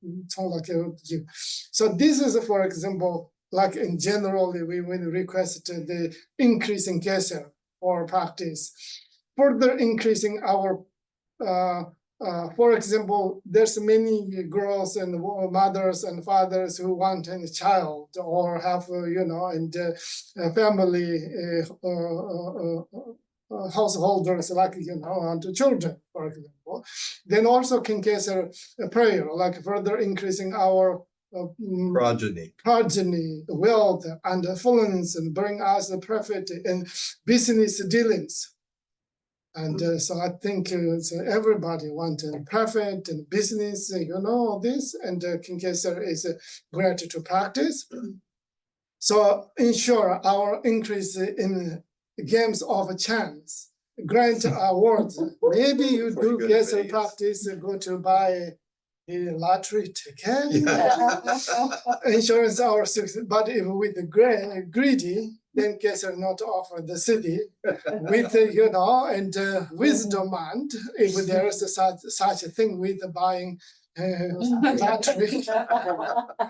you. So this is, for example, like in generally we will request the increasing Gesar for practice, further increasing our. For example, there's many girls and mothers and fathers who want a child or have, family householders like, and children, for example. Then also can Gesar a prayer, like further increasing our progeny, wealth, and affluence, and bring us the profit in business dealings. And so I think everybody wants profit and business, this, and King Gesar is great to practice. So ensure our increase in games of chance, grant awards. Maybe you do Gesar practice, go to buy a lottery ticket, insurance or success. But if with the greedy, then Gesar not offer the siddhi with and wisdom, and if there is such a thing with buying lottery.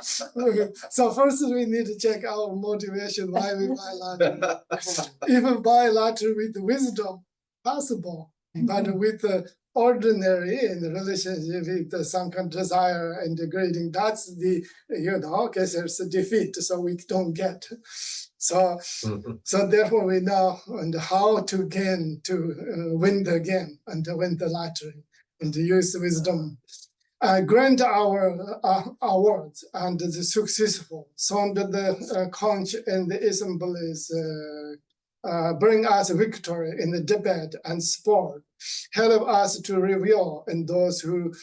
So first we need to check our motivation why we buy lottery. Even buy lottery with wisdom, possible, but with the ordinary in the relationship with some kind of desire and degrading, that's the it's a defeat, so we don't get. So therefore we know and how to gain to win the game and to win the lottery and to use wisdom. Grant our awards and the successful. So under the conch and the assemblies bring us victory in the debate and sport. Help us to reveal in those who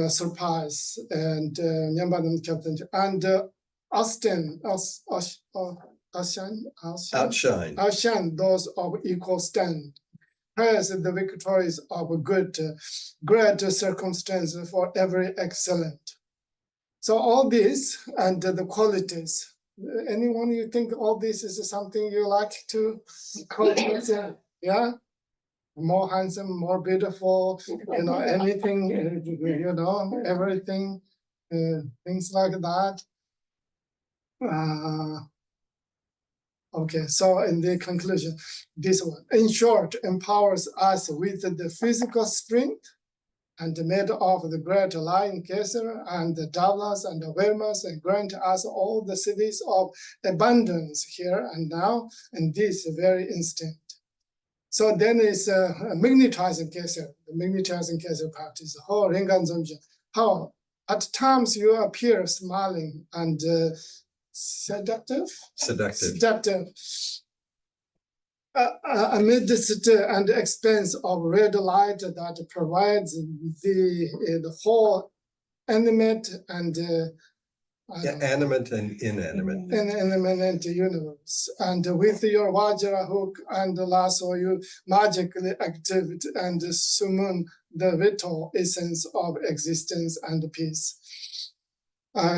surpass and outshine those of equal stand. Praise the victories of good, great circumstances for every excellent. So all this and the qualities. Anyone you think all this is something you like to call it? Yeah? More handsome, more beautiful, anything, everything, things like that. Okay, so in the conclusion, this one, in short, empowers us with the physical strength and made of the great lion Gesar and the Davlas and the Vermas, and grant us all the cities of abundance here and now in this very instant. So then is magnetizing Gesar, the magnetizing Gesar practice. How at times you appear smiling and seductive. Amidst and expense of red light that provides the whole animate and animate and inanimate universe. And with your vajra hook and lasso, you magically activate and summon the vital essence of existence and peace.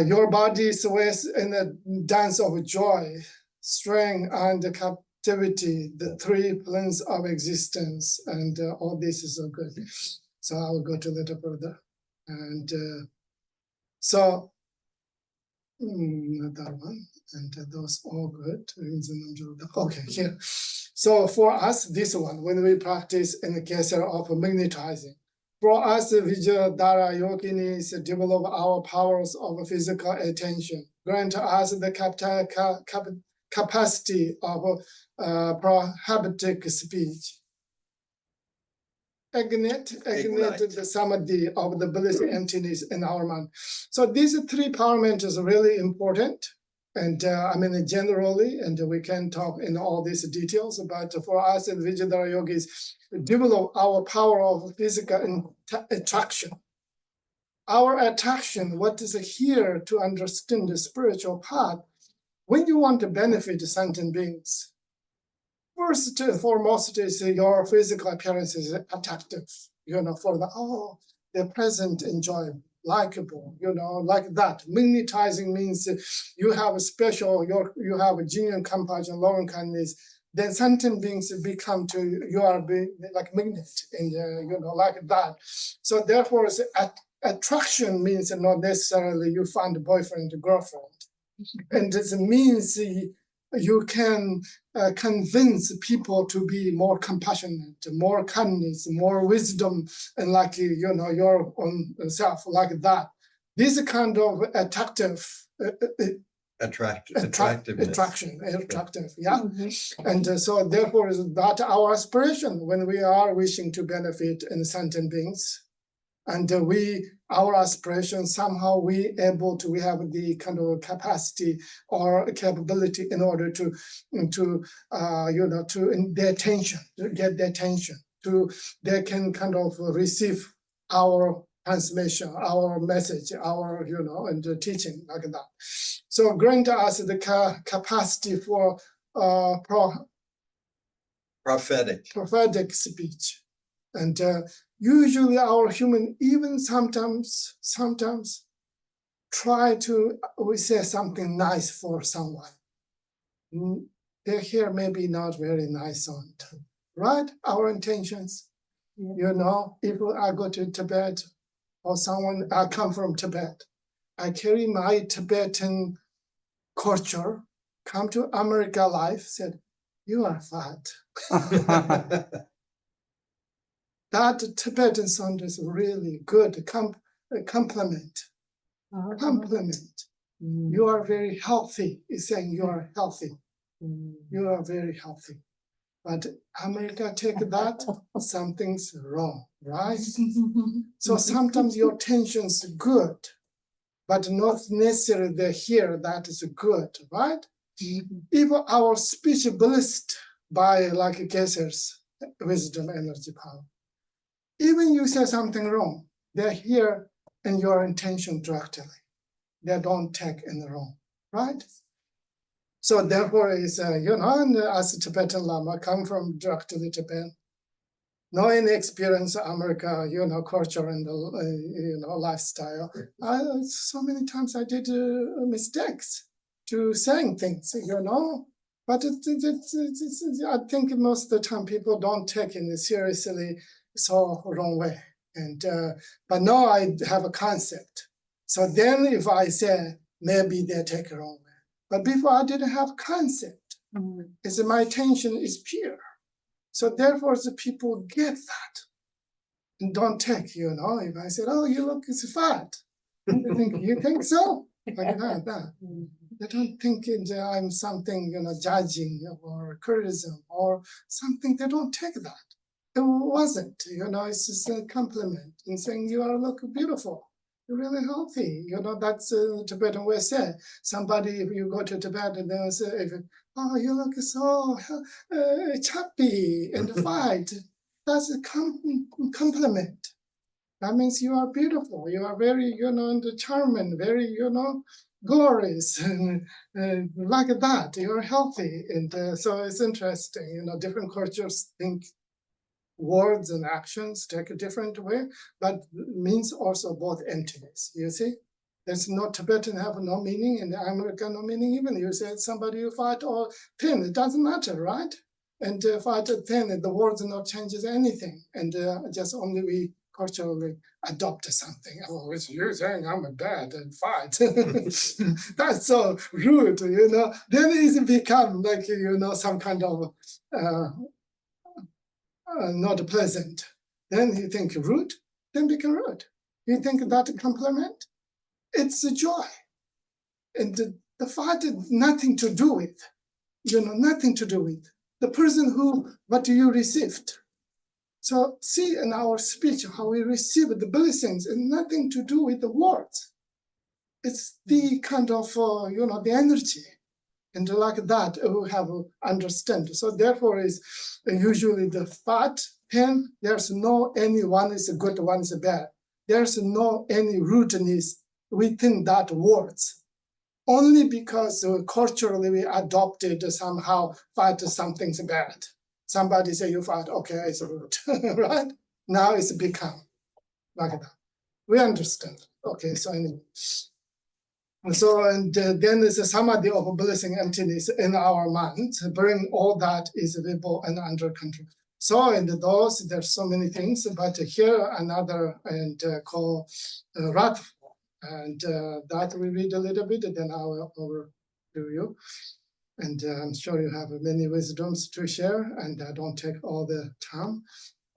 Your body sways in a dance of joy, strength, and captivity, the three planes of existence, and all this is so good. So I will go to a little further. And so, that one, and those all good. Okay, here. So for us, this one, when we practice in the case of magnetizing, for us, Vajradhara yoginis develop our powers of physical attention, grant us the capacity of prohibitic speech, ignite the samadhi of the bliss emptiness in our mind. So these three empowerment is really important. And generally, and we can talk in all these details, but for us in Vajradhara yogis, develop our power of physical attraction. Our attraction, what is here to understand the spiritual path, when you want to benefit sentient beings, first and foremost is your physical appearance is attractive, for they're present, enjoyable, likable, like that. Magnetizing means you have a special, you have a genuine compassion, loving kindness, then sentient beings become you are like magnet, and like that. So therefore, attraction means not necessarily you find a boyfriend or girlfriend. And this means you can convince people to be more compassionate, more kindness, more wisdom, and like your own self, like that. This kind of attractive. Attraction, yeah. And so therefore is that our aspiration when we are wishing to benefit in sentient beings, and our aspiration somehow we have the kind of capacity or capability in order to their attention, to get their attention, they can kind of receive our transmission, our message, our and the teaching like that. So grant us the capacity for prophetic speech, and usually our human even sometimes try to say something nice for someone. They hear maybe not very nice sound, right? Our intentions, if I go to Tibet or someone, I come from Tibet. I carry my Tibetan culture, come to America life, said, you are fat. That Tibetan sound is really good, compliment. Compliment. You are very healthy. It's saying you are healthy. You are very healthy. But America take that, something's wrong, right? So sometimes your tension's good, but not necessarily they hear that is good, right? Even our speech blessed by like Gesar's wisdom, energy, power. Even you say something wrong, they hear in your intention directly. They don't take in the wrong, right? So therefore, is and as a Tibetan Lama, come from directly Tibet, no any experience America, culture and lifestyle. So many times I did mistakes to saying things, but I think most of the time people don't take it seriously, so wrong way. And but now I have a concept. So then if I say, maybe they take it wrong way. But before I didn't have concept. It's my attention is pure. So therefore the people get that. And don't take, if I said, oh, you look it's fat. They think, you think so? Like that. They don't think I'm something, judging or criticism or something. They don't take that. It wasn't, it's just a compliment and saying you look beautiful. You're really healthy. That's Tibetan way say. Somebody, if you go to Tibet and they'll say, oh, you look so chubby and fat. That's a compliment. That means you are beautiful. You are very, charming, very, glorious, and like that. You're healthy. And so it's interesting, different cultures think words and actions take a different way, but means also both emptiness, you see? There's no Tibetan have no meaning, and the American no meaning even. You said somebody you fight or thin, it doesn't matter, right? And fight or thin, the words not changes anything. And just only we culturally adopt something. Oh, it's you saying I'm a bad and fight. That's so rude, Then it become like, some kind of not pleasant. Then you think rude, then become rude. You think that compliment, it's a joy. And the fight has nothing to do with, nothing to do with the person who, what you received. So see in our speech, how we receive the blessings and nothing to do with the words. It's the kind of, the energy. And like that, we have understand. So therefore, is usually the fat, thin. There's no any one is good, one is bad. There's no any rootedness within that words. Only because culturally we adopted somehow fat something's bad. Somebody say you fat, okay, it's root, right? Now it's become like that. We understand. Okay, so anyway. So, and then there's a samadhi of blessing emptiness in our mind, bring all that is visible and under control. So in those, there's so many things, but here another and called wrathful. And that we read a little bit, then I will over to you. And I'm sure you have many wisdoms to share, and I don't take all the time.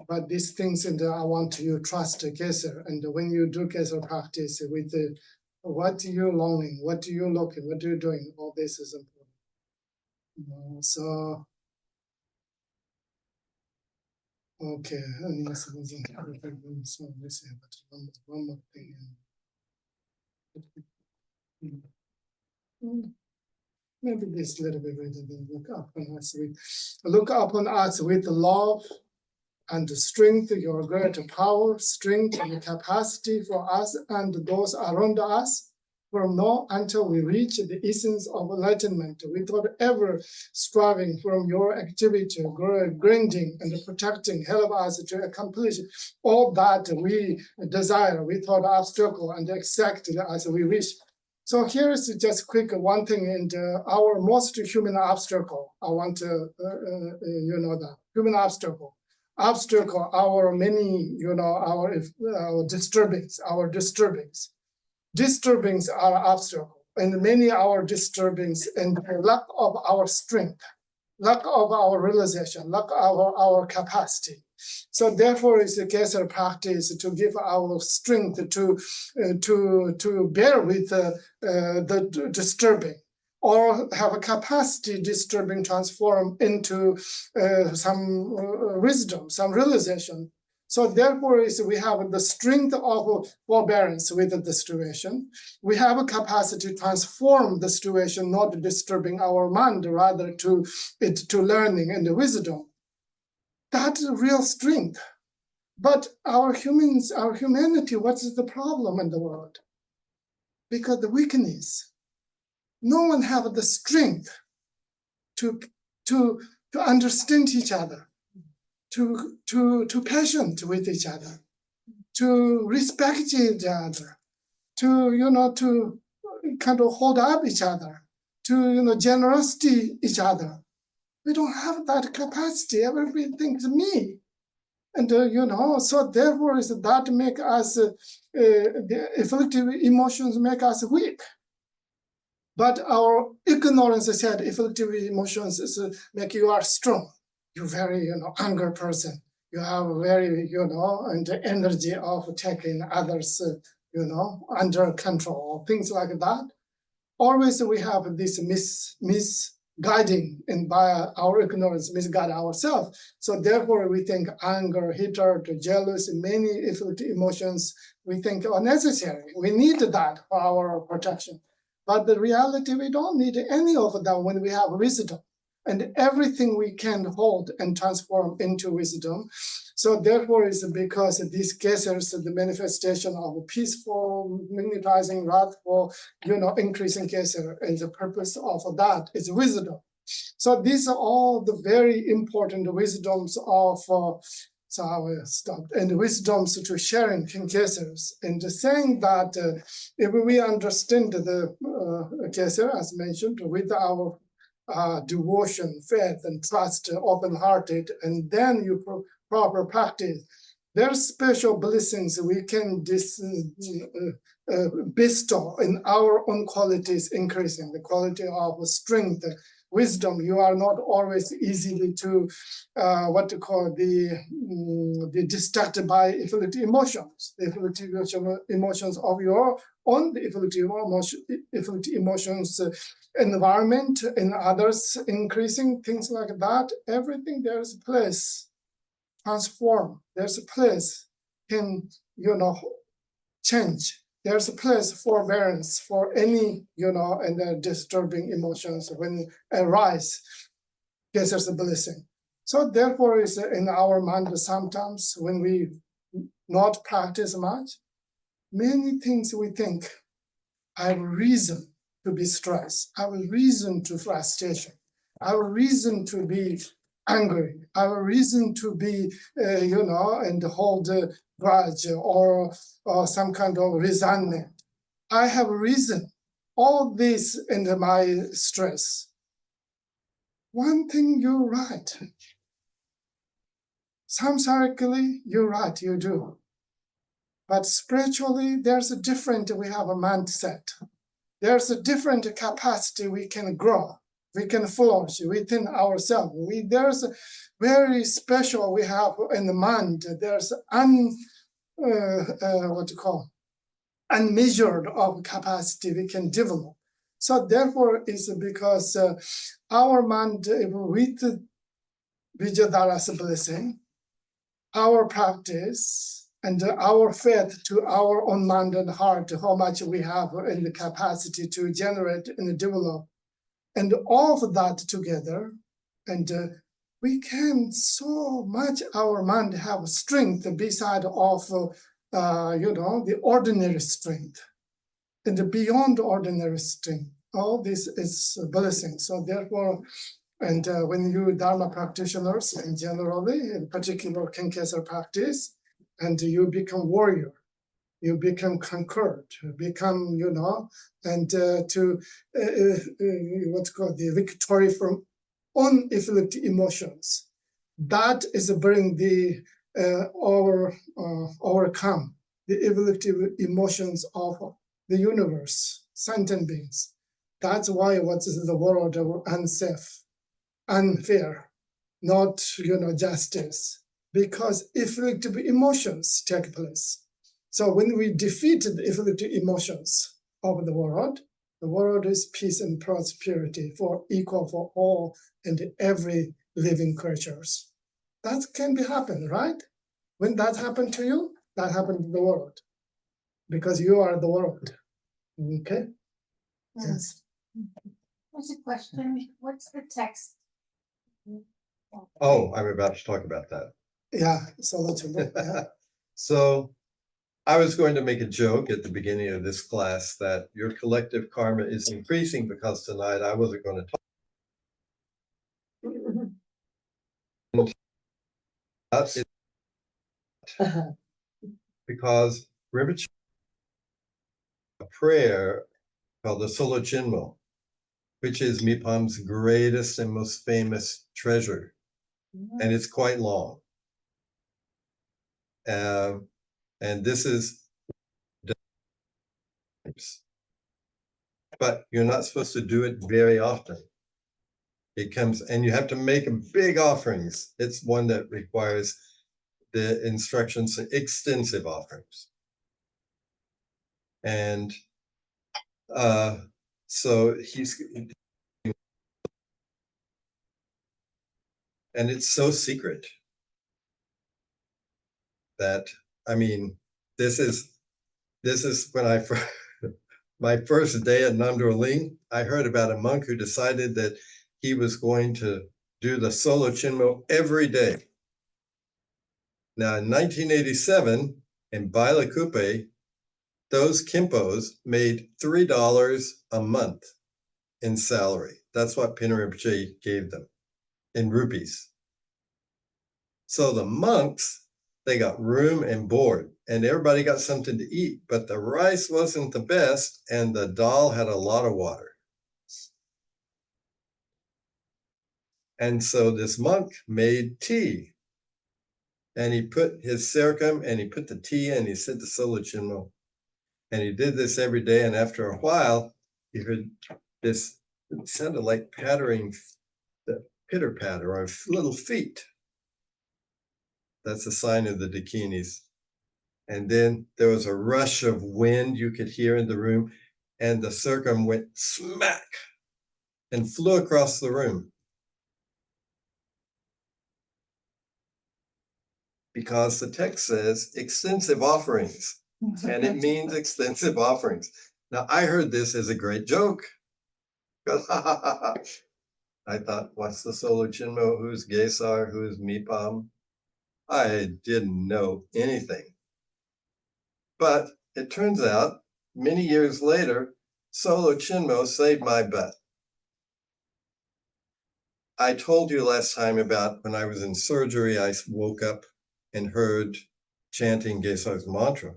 But these things, and I want you to trust Gesar. And when you do Gesar practice with the what you're longing, what are you looking, what are you doing? All this is important. So, okay. Unless it was so let's see, but one more thing. Maybe this little bit rather than look up on us with love and strength, your great power, strength, and capacity for us and those around us, from now until we reach the essence of enlightenment, without ever striving from your activity, grinding and protecting, help us to accomplish all that we desire without obstacle and exactly as we wish. So here's just quick one thing, and our most human obstacle, I want to, that human obstacle. obstacle, our many, our disturbings are obstacle, and many our disturbings and lack of our strength, lack of our realization, lack of our capacity. So therefore, it's a Gesar practice to give our strength to bear with the disturbing, or have a capacity disturbing transform into some wisdom, some realization. So therefore, we have the strength of forbearance with the situation. We have a capacity to transform the situation, not disturbing our mind, rather to learning and wisdom. That's real strength. But our humanity, what is the problem in the world? Because the weakness. No one have the strength to understand each other, to patient with each other, to respect each other, to kind of hold up each other, to generosity each other. We don't have that capacity. Everybody thinks me. And, so therefore is that make us, the afflictive emotions make us weak. But our ignorance said afflictive emotions make you are strong. You're very, anger person. You have very, and the energy of taking others, under control, things like that. Always we have this misguiding, and by our ignorance, misguide ourselves. So therefore, we think anger, hatred, jealousy, many afflictive emotions we think are necessary. We need that for our protection. But the reality, we don't need any of them when we have wisdom. And everything we can hold and transform into wisdom. So therefore, it's because these Gesars, the manifestation of peaceful, magnetizing, wrathful, increasing Gesar, and the purpose of that is wisdom. So these are all the very important wisdoms of, so I will stop, and wisdoms to sharing Gesars. And saying that if we understand the Gesar, as mentioned, with our devotion, faith, and trust, open-hearted, and then you proper practice, there's special blessings we can bestow in our own qualities, increasing the quality of strength, wisdom. You are not always easily to the distracted by afflictive emotions, the afflictive emotions of your own, the afflictive emotions environment and others increasing, things like that. Everything there's a place transform. There's a place can change. There's a place for forbearance for any and the disturbing emotions when arise. Yes, there's a blessing. So therefore, is in our mind sometimes when we not practice much, many things we think I have reason to be stressed. I have a reason to frustration. I have a reason to be angry. I have a reason to be, and hold a grudge or some kind of resentment. I have a reason. All this in my stress. One thing you're right. Samsarically, you're right, you do. But spiritually, there's a different, we have a mindset. There's a different capacity we can grow, we can flourish within ourselves. There's a very special we have in the mind. There's unmeasured of capacity we can develop. So therefore, it's because our mind with Vajradhara's blessing, our practice, and our faith to our own mind and heart, how much we have in the capacity to generate and develop, and all of that together, and we can so much our mind have strength beside of the ordinary strength, and beyond ordinary strength. All this is a blessing. So therefore, and when you Dharma practitioners, and generally, in particular, Gesar practice, and you become warrior, you become conquered, you become, and what's called the victory from unafflicted emotions. that is bring the overcome the evolutive emotions of the universe, sentient beings. That's why what is the world of unsafe, unfair, not justice, because evolutive emotions take place. So when we defeat the evolutive emotions of the world is peace and prosperity for equal for all and every living creatures. That can be happen, right? When that happened to you, that happened to the world, because you are the world. Okay. Yes. What's a question? What's the text? Oh, I'm about to talk about that. Yeah. So that's yeah. So I was going to make a joke at the beginning of this class that your collective karma is increasing because tonight I wasn't going to talk about it because Rinpoche a prayer called the Solo Chinmo, which is Mipam's greatest and most famous treasure. And it's quite long. And this is, but you're not supposed to do it very often. It comes, and you have to make big offerings. It's one that requires the instructions, extensive offerings. And so and it's so secret that, I mean, this is when I my first day at Namdor Ling, I heard about a monk who decided that he was going to do the Solo Chinmo every day. Now, in 1987, in Baila Kupe, those Kimpos made $3 a month in salary. That's what Pinna Rinpoche gave them in rupees. So the monks, they got room and board, and everybody got something to eat, but the rice wasn't the best, and the dal had a lot of water. And so this monk made tea, and he put his sercum, and he put the tea, and he said the Solo Chinmo. And he did this every day, and after a while, he heard this, it sounded like pattering, the pitter patter of little feet. That's a sign of the dakinis. And then there was a rush of wind you could hear in the room, and the sercum went smack and flew across the room. Because the text says extensive offerings, and it means extensive offerings. Now, I heard this as a great joke. I thought, what's the Solo Chinmo? Who's Gesar? Who's Mipam? I didn't know anything. But it turns out, many years later, Solo Chinmo saved my butt. I told you last time about when I was in surgery, I woke up and heard chanting Gesar's mantra.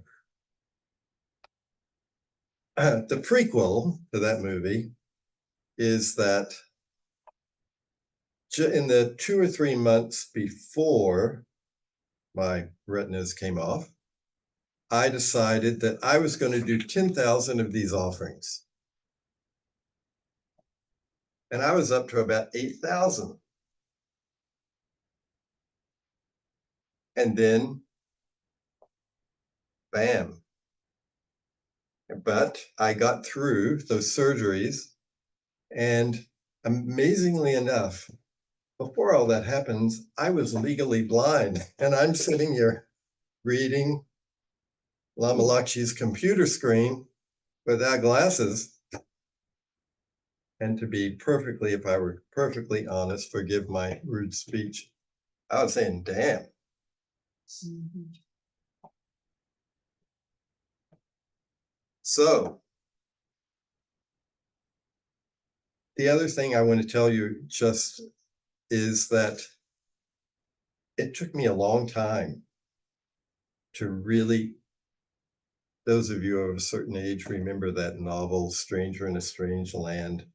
The prequel to that movie is that in the 2 or 3 months before my retinas came off, I decided that I was going to do 10,000 of these offerings. And I was up to about 8,000. And then, bam. But I got through those surgeries, and amazingly enough, before all that happens, I was legally blind, and I'm sitting here reading Lama Lakshey's computer screen without glasses. And to be perfectly, if I were perfectly honest, forgive my rude speech, I was saying, damn. So the other thing I want to tell you just is that it took me a long time to really, those of you of a certain age remember that novel, Stranger in a Strange Land.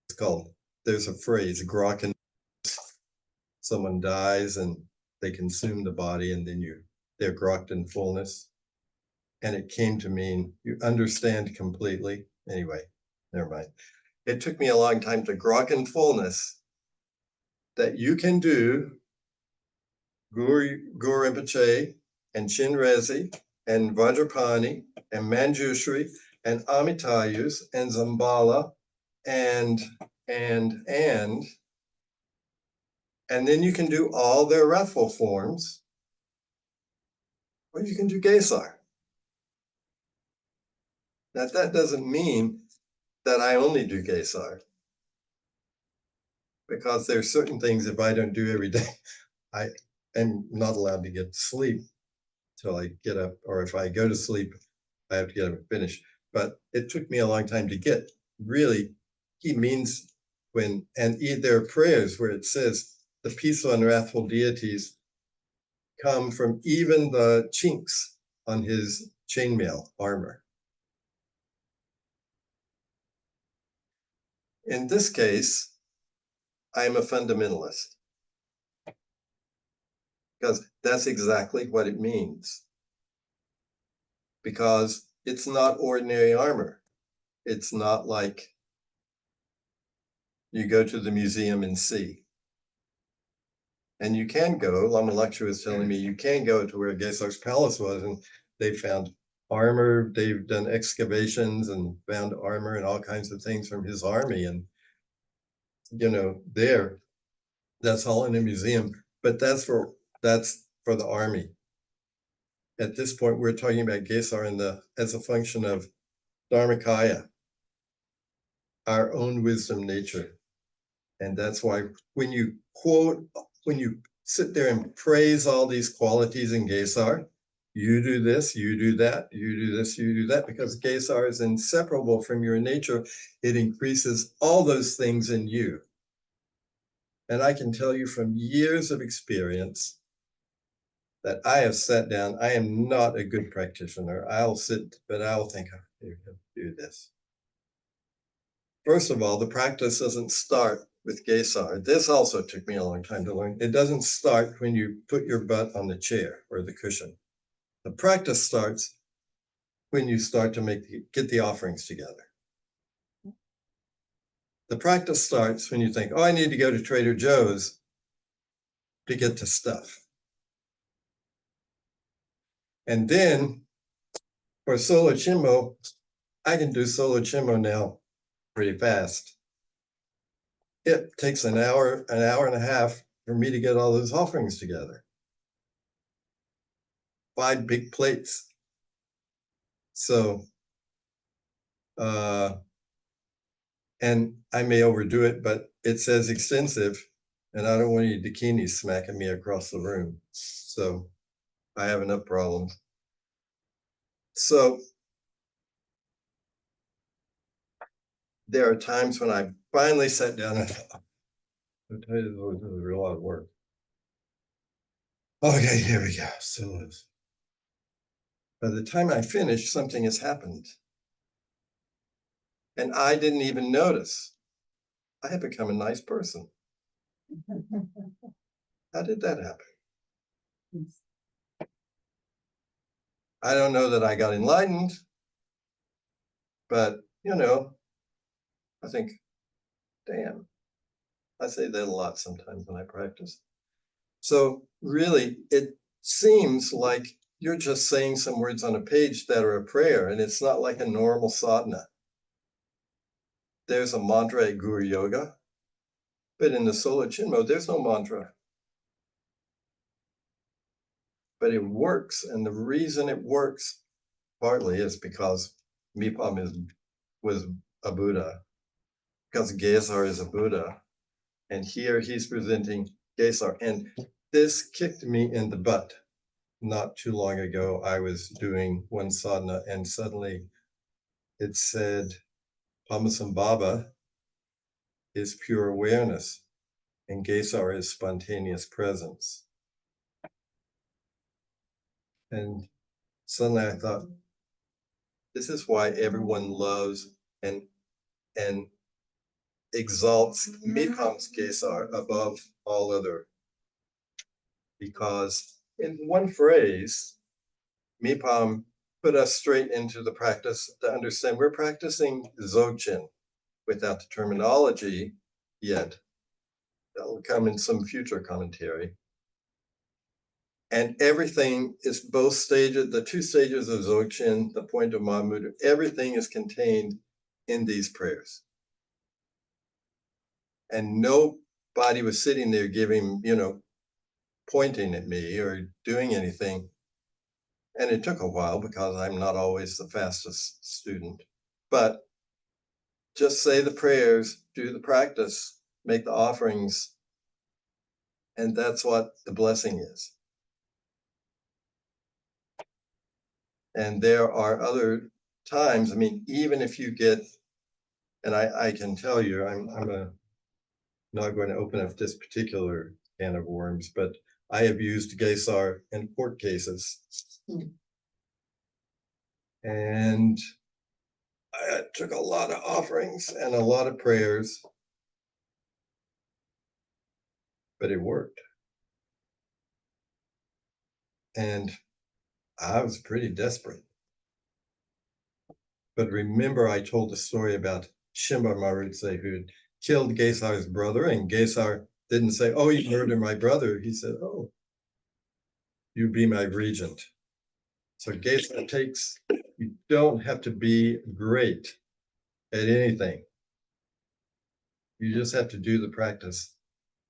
It's called, there's a phrase, grok and someone dies and they consume the body, and then they're grokked in fullness. And it came to mean you understand completely. Anyway, never mind. It took me a long time to grok in fullness that you can do Guru Rinpoche and Chinrezi and Vajrapani and Manjushri and Amitayus and Zambala and then you can do all their wrathful forms, or you can do Gesar. Now that doesn't mean that I only do Gesar, because there's certain things if I don't do every day, I am not allowed to get to sleep till I get up, or if I go to sleep, I have to get up and finish. But it took me a long time to get really, he means when, and there are prayers where it says the peaceful and wrathful deities come from even the chinks on his chainmail armor. In this case, I'm a fundamentalist, because that's exactly what it means. Because it's not ordinary armor. It's not like you go to the museum and see. And you can go, Lama Lakshey was telling me, you can go to where Gesar's palace was, and they found armor, they've done excavations and found armor and all kinds of things from his army. And, that's all in a museum, but that's for the army. At this point, we're talking about Gesar as a function of Dharmakaya, our own wisdom nature. And that's why when you sit there and praise all these qualities in Gesar, you do this, you do that, you do this, you do that, because Gesar is inseparable from your nature. It increases all those things in you. And I can tell you from years of experience that I have sat down. I am not a good practitioner. I'll sit, but I'll think, do this. First of all, the practice doesn't start with Gesar. This also took me a long time to learn. It doesn't start when you put your butt on the chair or the cushion. The practice starts when you start to get the offerings together. The practice starts when you think, oh, I need to go to Trader Joe's to get the stuff. And then for solo chimbo, I can do solo chimbo now pretty fast. It takes an hour and a half for me to get all those offerings together. 5 big plates. So, and I may overdo it, but it says extensive, and I don't want any dakinis smacking me across the room. So I have enough problems. So there are times when I finally sat down and thought, I'll tell you, this is a real lot of work. Okay, here we go. So by the time I finish, something has happened. And I didn't even notice. I have become a nice person. How did that happen? I don't know that I got enlightened, but, I think, damn, I say that a lot sometimes when I practice. So really, it seems like you're just saying some words on a page that are a prayer, and it's not like a normal sadhana. There's a mantra at Guru Yoga, but in the Solo Chinmo, there's no mantra. But it works, and the reason it works partly is because Mipam was a Buddha, because Gesar is a Buddha, and here he's presenting Gesar. And this kicked me in the butt. Not too long ago, I was doing one sadhana, and suddenly it said, Padmasambhava is pure awareness, and Gesar is spontaneous presence. And suddenly I thought, this is why everyone loves and exalts Mipam's Gesar above all other because in one phrase, Mipam put us straight into the practice to understand we're practicing Dzogchen without the terminology yet. That will come in some future commentary. And everything is both stages, the two stages of Dzogchen, the point of Mahamudra, everything is contained in these prayers. And nobody was sitting there giving, pointing at me or doing anything. And it took a while because I'm not always the fastest student. But just say the prayers, do the practice, make the offerings. And that's what the blessing is. And there are other times, even if you get, and I can tell you, I'm not going to open up this particular can of worms, but I have used Gesar in court cases. And I took a lot of offerings and a lot of prayers, but it worked. And I was pretty desperate. But remember, I told the story about Shimba Marutse, who had killed Gesar's brother, and Gesar didn't say, "Oh, you murdered my brother." He said, "Oh, you be my regent." So Gesar you don't have to be great at anything. You just have to do the practice.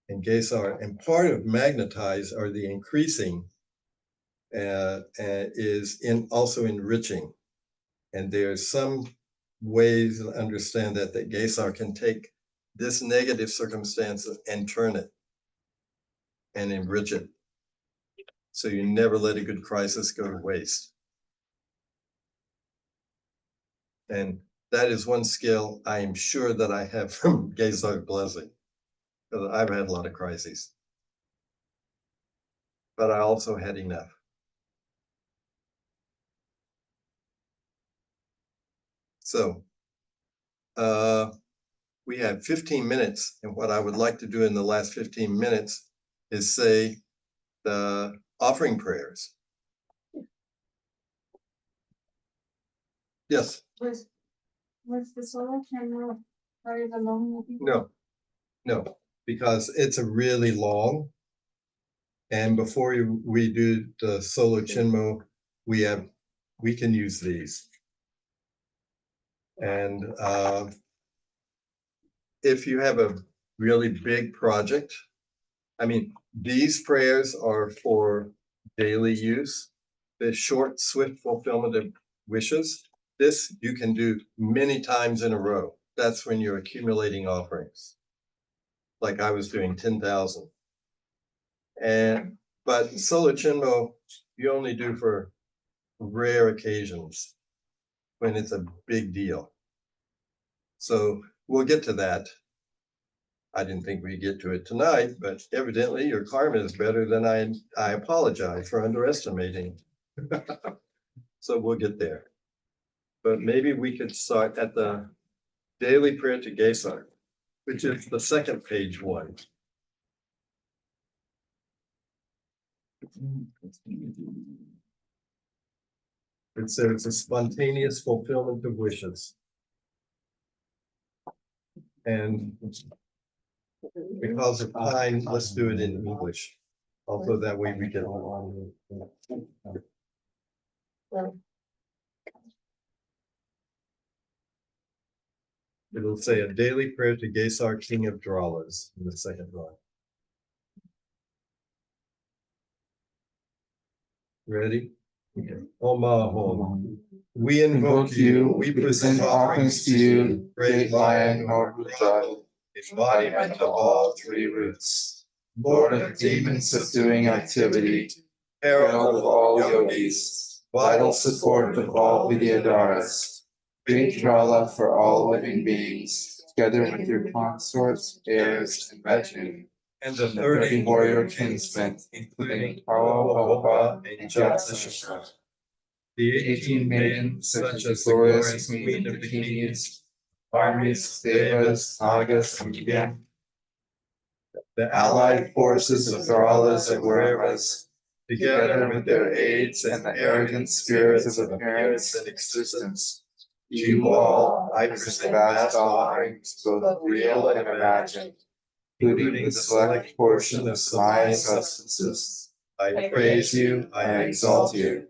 And Gesar, and part of magnetize or the increasing is also enriching. And there's some ways to understand that Gesar can take this negative circumstance and turn it and enrich it. So you never let a good crisis go to waste. And that is one skill I am sure that I have from Gesar's blessing, because I've had a lot of crises. But I also had enough. So we have 15 minutes, and what I would like to do in the last 15 minutes is say the offering prayers. Yes. Was the solar camera part of the long movie? No, because it's a really long. And before we do the solo chinmo, we can use these. And if you have a really big project, these prayers are for daily use. The short, swift fulfillment of wishes. This you can do many times in a row. That's when you're accumulating offerings. Like I was doing 10,000. But solo chinmo, you only do for rare occasions when it's a big deal. So we'll get to that. I didn't think we'd get to it tonight, but evidently your karma is better than I apologize for underestimating. So we'll get there. But maybe we could start at the daily prayer to Gesar, which is the second page one. It says a spontaneous fulfillment of wishes. And because of time, let's do it in English. Also, that way we can. It'll say a daily prayer to Gesar, King of Dralas, in the second line. Ready? Okay. Oma Hom. We invoke you, we present offerings to you, great lion or Rudra, embodiment of all three roots, Lord of demon subduing activity, herald of all yogis, vital support of all vidyadharas, great Drala for all living beings, together with your consorts, heirs, and retinue, and the 30 warrior kinsmen, including Kawa, and Jatsashasha, the 18 maidens, such as the glorious Queen of Bikinis, armies, devas, nagas, and again, The allied forces of Thrallas and Wermas, together with their aids and the arrogant spirits of appearance and existence, you all, I present vast offerings, both real and imagined, including the select portion of Samaya substances. I praise you, I exalt you.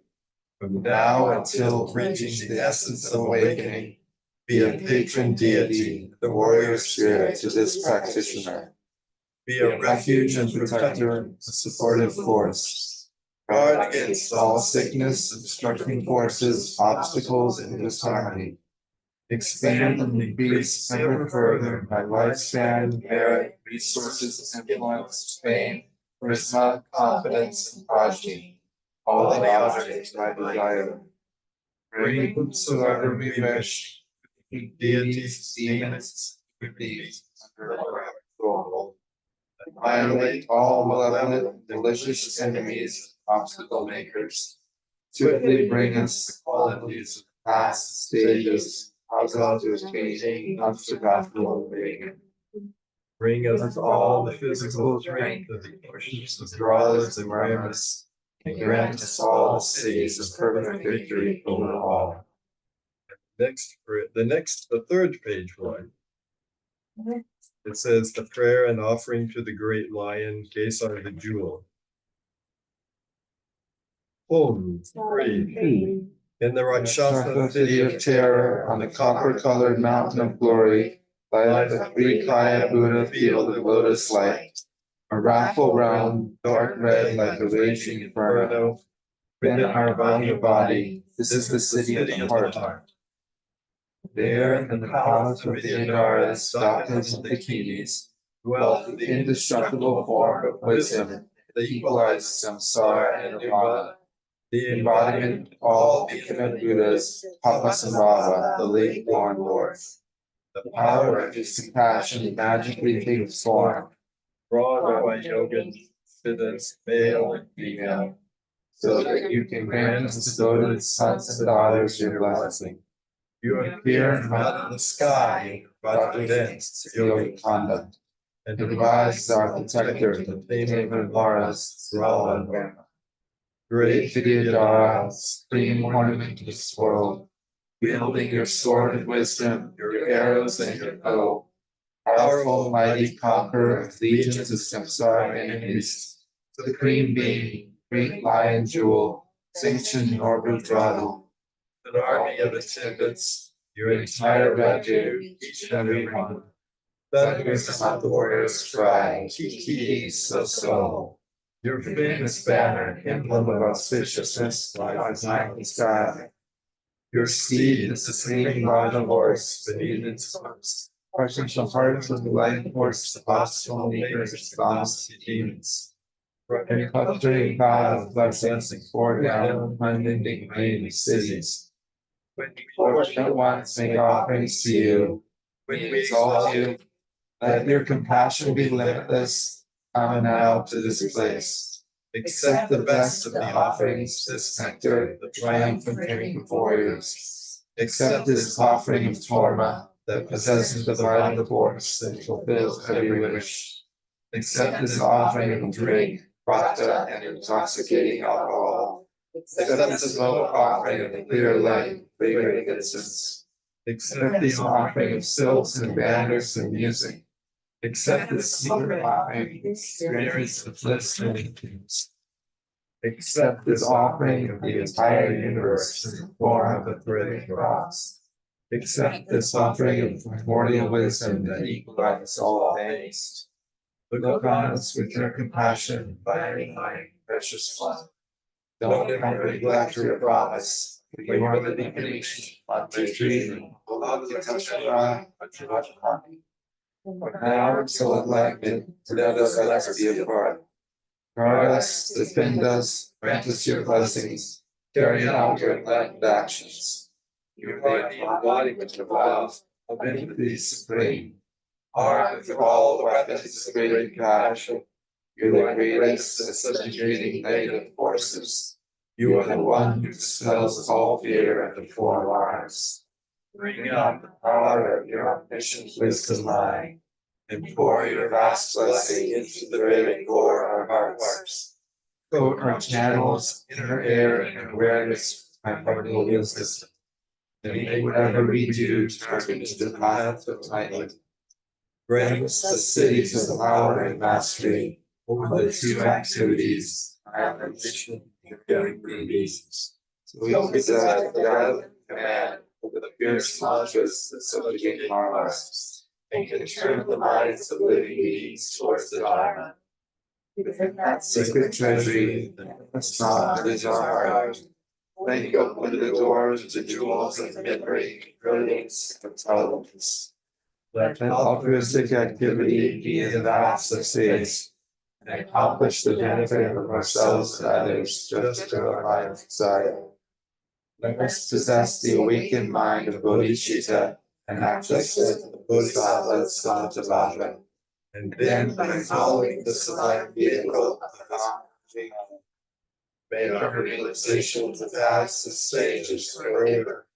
From now until reaching the essence of awakening, be a patron deity, the warrior spirit to this practitioner. Be a refuge and protector, a supportive force. Guard against all sickness, obstructing forces, obstacles, and disharmony. Expand and increase ever further my lifespan, merit, resources, influence, fame, charisma, confidence, and progeny. All the objects I desire. Bring whomsoever we wish, deities, demons, beings, under our control. Annihilate all malevolent, malicious enemies, obstacle makers. Swiftly bring us the qualities of past stages, cause to attain unsurpassable awakening. Bring us all the physical strength of the oceans of Thrallas and Wermas, and grant us all the cities of perfect victory over all. The third page one. It says the prayer and offering to the great lion, Gesar the jewel. Three. In the Rakshasa city of terror, on the copper-colored mountain of glory, lies the three-kaya Buddha field of lotus light. A wrathful realm, dark red like a raging inferno. Within our Vajrayana body, this is the city of the heart. There, in the palace of the Adaras, doctors, and bikinis, dwelt the indestructible form of wisdom, the equalized samsara and nirvana, the embodiment of all infinite Buddhas, Padmasambhava, the late born Lord. The power of his compassion magically takes form, brought by yogins, siddhas, male and female, so that you can grant his devoted sons and daughters your blessing. You appear not in the sky, but within yogic conduct, and devise our protector, the tamer of Maras, Thrall and Werma. Great Vidyadhara, supreme ornament of this world, wielding your sword of wisdom, your arrows and your bow, powerful, mighty conqueror of legions of samsara enemies, supreme being, great lion jewel, Sanchin or Rudradu, an army of attendants, your entire retinue, each and every one. Thunders not the warriors cry, Kiki, so. Your famous banner, emblem of auspiciousness, flies high in the sky. Your steed is the screaming wild horse beneath its hooves, crushing the hearts of the light horse, obstacle makers, gods, and demons. And clustering cloud of blessings pour down unending rain of cities. When fortunate ones make offerings to you, when we exalt you, let your compassion be limitless. Come now to this place. Accept the best of the offerings, this nectar, the triumphant drink of warriors. Accept this offering of Torma that possesses the vital force that fulfills every wish. Accept this offering of drink, rata, and intoxicating alcohol. Accept this low offering of the clear light, fragrant incense. Accept this offering of silks and banners and music. Accept this secret offering, experience of bliss and emptiness. Accept this offering of the entire universe in the form of a threaded cross. Accept this offering of primordial wisdom that equalizes all things. Look on us with your compassion, by precious one. Don't ever neglect your promise. You are the deepening, Pt3, but now until enlightenment, let us be apart. Guard us, defend us, grant us your blessings, carry out your enlightened actions. You are the embodiment of love, of empathy supreme. Armed with all the weapons of great compassion, you're the greatest of subjugating negative forces. You are the one who dispels all fear and the four alarms. Bring out the power of your omniscient wisdom mind. and pour your vast blessing into the very core of our hearts. Coat our channels, inner air, and awareness by primordial system. And make whatever we do turn into the path of light. Grant us the cities of power and mastery over the two activities, annihilation and caring beings. So we possess the relevant command over the fierce mantras that subjugate our lives, and can turn the minds of living beings towards the Dharma. Within that secret treasury, let us not lose our heart. Let you open the doors to jewels of memory, brilliance, and intelligence. Let altruistic activity be in the vast of space, and accomplish the benefit of ourselves and others just to our mind's desire. Let us possess the awakened mind of bodhicitta and act just like the bodhisattvas Samatavada. And then, by following the sublime vehicle of the may our realization advance the stages forever,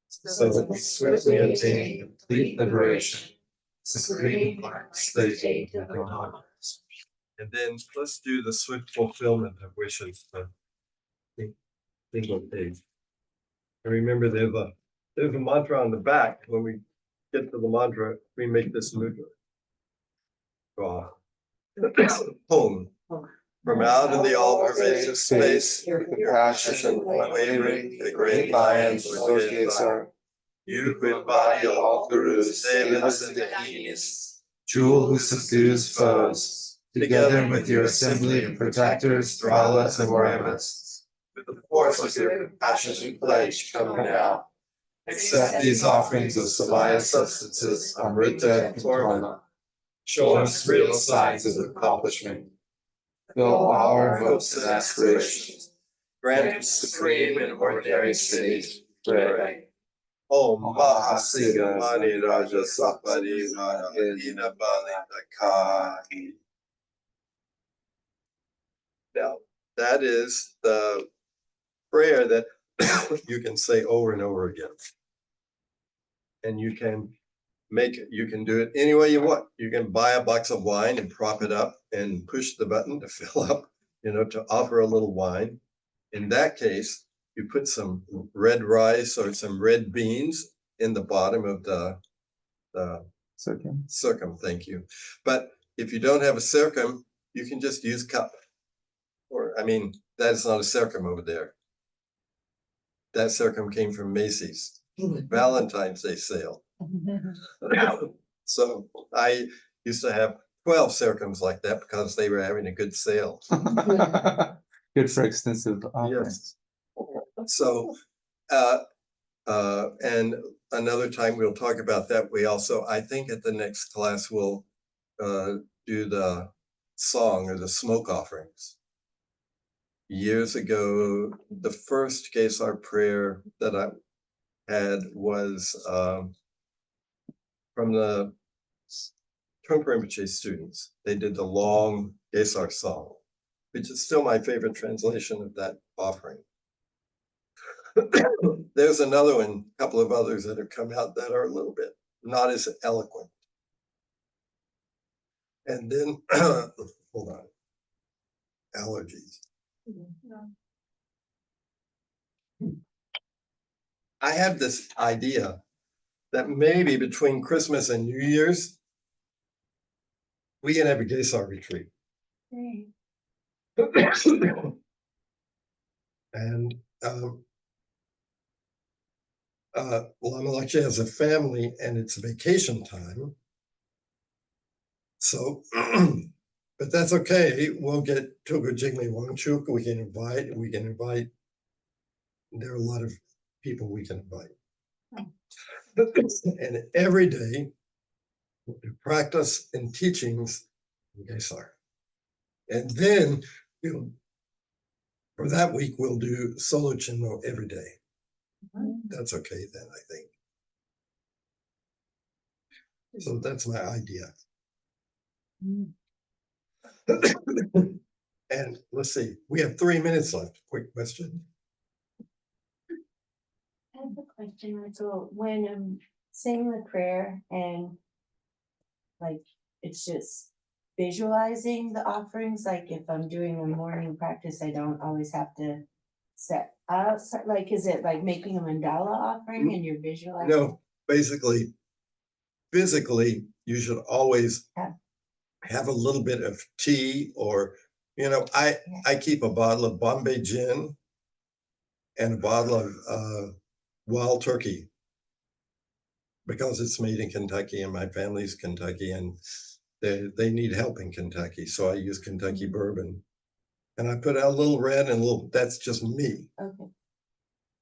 so that we swiftly attain complete liberation, supreme state of the Dharma. And then let's do the swift fulfillment of wishes. Single page. And remember, there's a mantra on the back. When we get to the mantra, we make this mudra. Home. From out of the all-pervasive space, Compassion, unwavering, the great lion, Gesar, you who embody all gurus, devas, and dakinis, jewel who subdues foes, together with your assembly of protectors, thrallas, and warriors, with the force of your compassionate pledge, come now. Accept these offerings of Samaya substances, Amrita and Torma. Show us real signs of accomplishment. Fill all our hopes and aspirations. Grant us supreme and ordinary cities. Pray. Om Mahasingha Mani Raja Sapari Ina Bali Dakai. Now, that is the prayer that you can say over and over again. And you can do it any way you want. You can buy a box of wine and prop it up and push the button to fill up, to offer a little wine. In that case, you put some red rice or some red beans in the bottom of the circum, thank you. But if you don't have a circum, you can just use cup. That is not a circum over there. That circum came from Macy's Valentine's Day sale. So I used to have 12 circums like that because they were having a good sale. Good for extensive offerings. Yes. So, and another time we'll talk about that. We also, I think at the next class, we'll do the song or the smoke offerings. Years ago, the first Gesar prayer that I had was from the Trungpa Rinpoche students. They did the long Gesar song, which is still my favorite translation of that offering. There's another one, a couple of others that have come out that are a little bit not as eloquent. And then, hold on, allergies. I have this idea that maybe between Christmas and New Year's, we can have a Gesar retreat. And Lama Lakshey has a family and it's vacation time. So, but that's okay. We'll get Togo Jingli Wangchuk. We can invite. There are a lot of people we can invite. And every day, we'll do practice and teachings in Gesar. And then for that week, we'll do solo Chinmo every day. That's okay then, I think. So that's my idea. And let's see, we have 3 minutes left. Quick question. I have a question. So when I'm saying the prayer and like it's just visualizing the offerings. Like if I'm doing a morning practice, I don't always have to set up. Like, is it like making a mandala offering and you're visualizing? No, basically, physically, you should always have a little bit of tea, or, you know, I keep a bottle of Bombay gin and a bottle of wild turkey, because it's made in Kentucky and my family's Kentucky, and they need help in Kentucky. So I use Kentucky bourbon, and I put out a little red and a little, that's just me. Okay.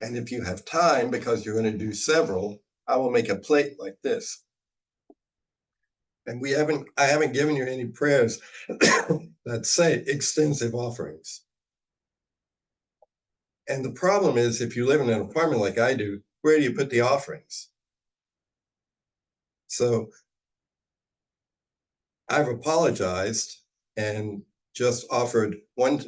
And if you have time, because you're going to do several, I will make a plate like this. And I haven't given you any prayers that say extensive offerings. And the problem is, if you live in an apartment like I do, where do you put the offerings? So I've apologized and just offered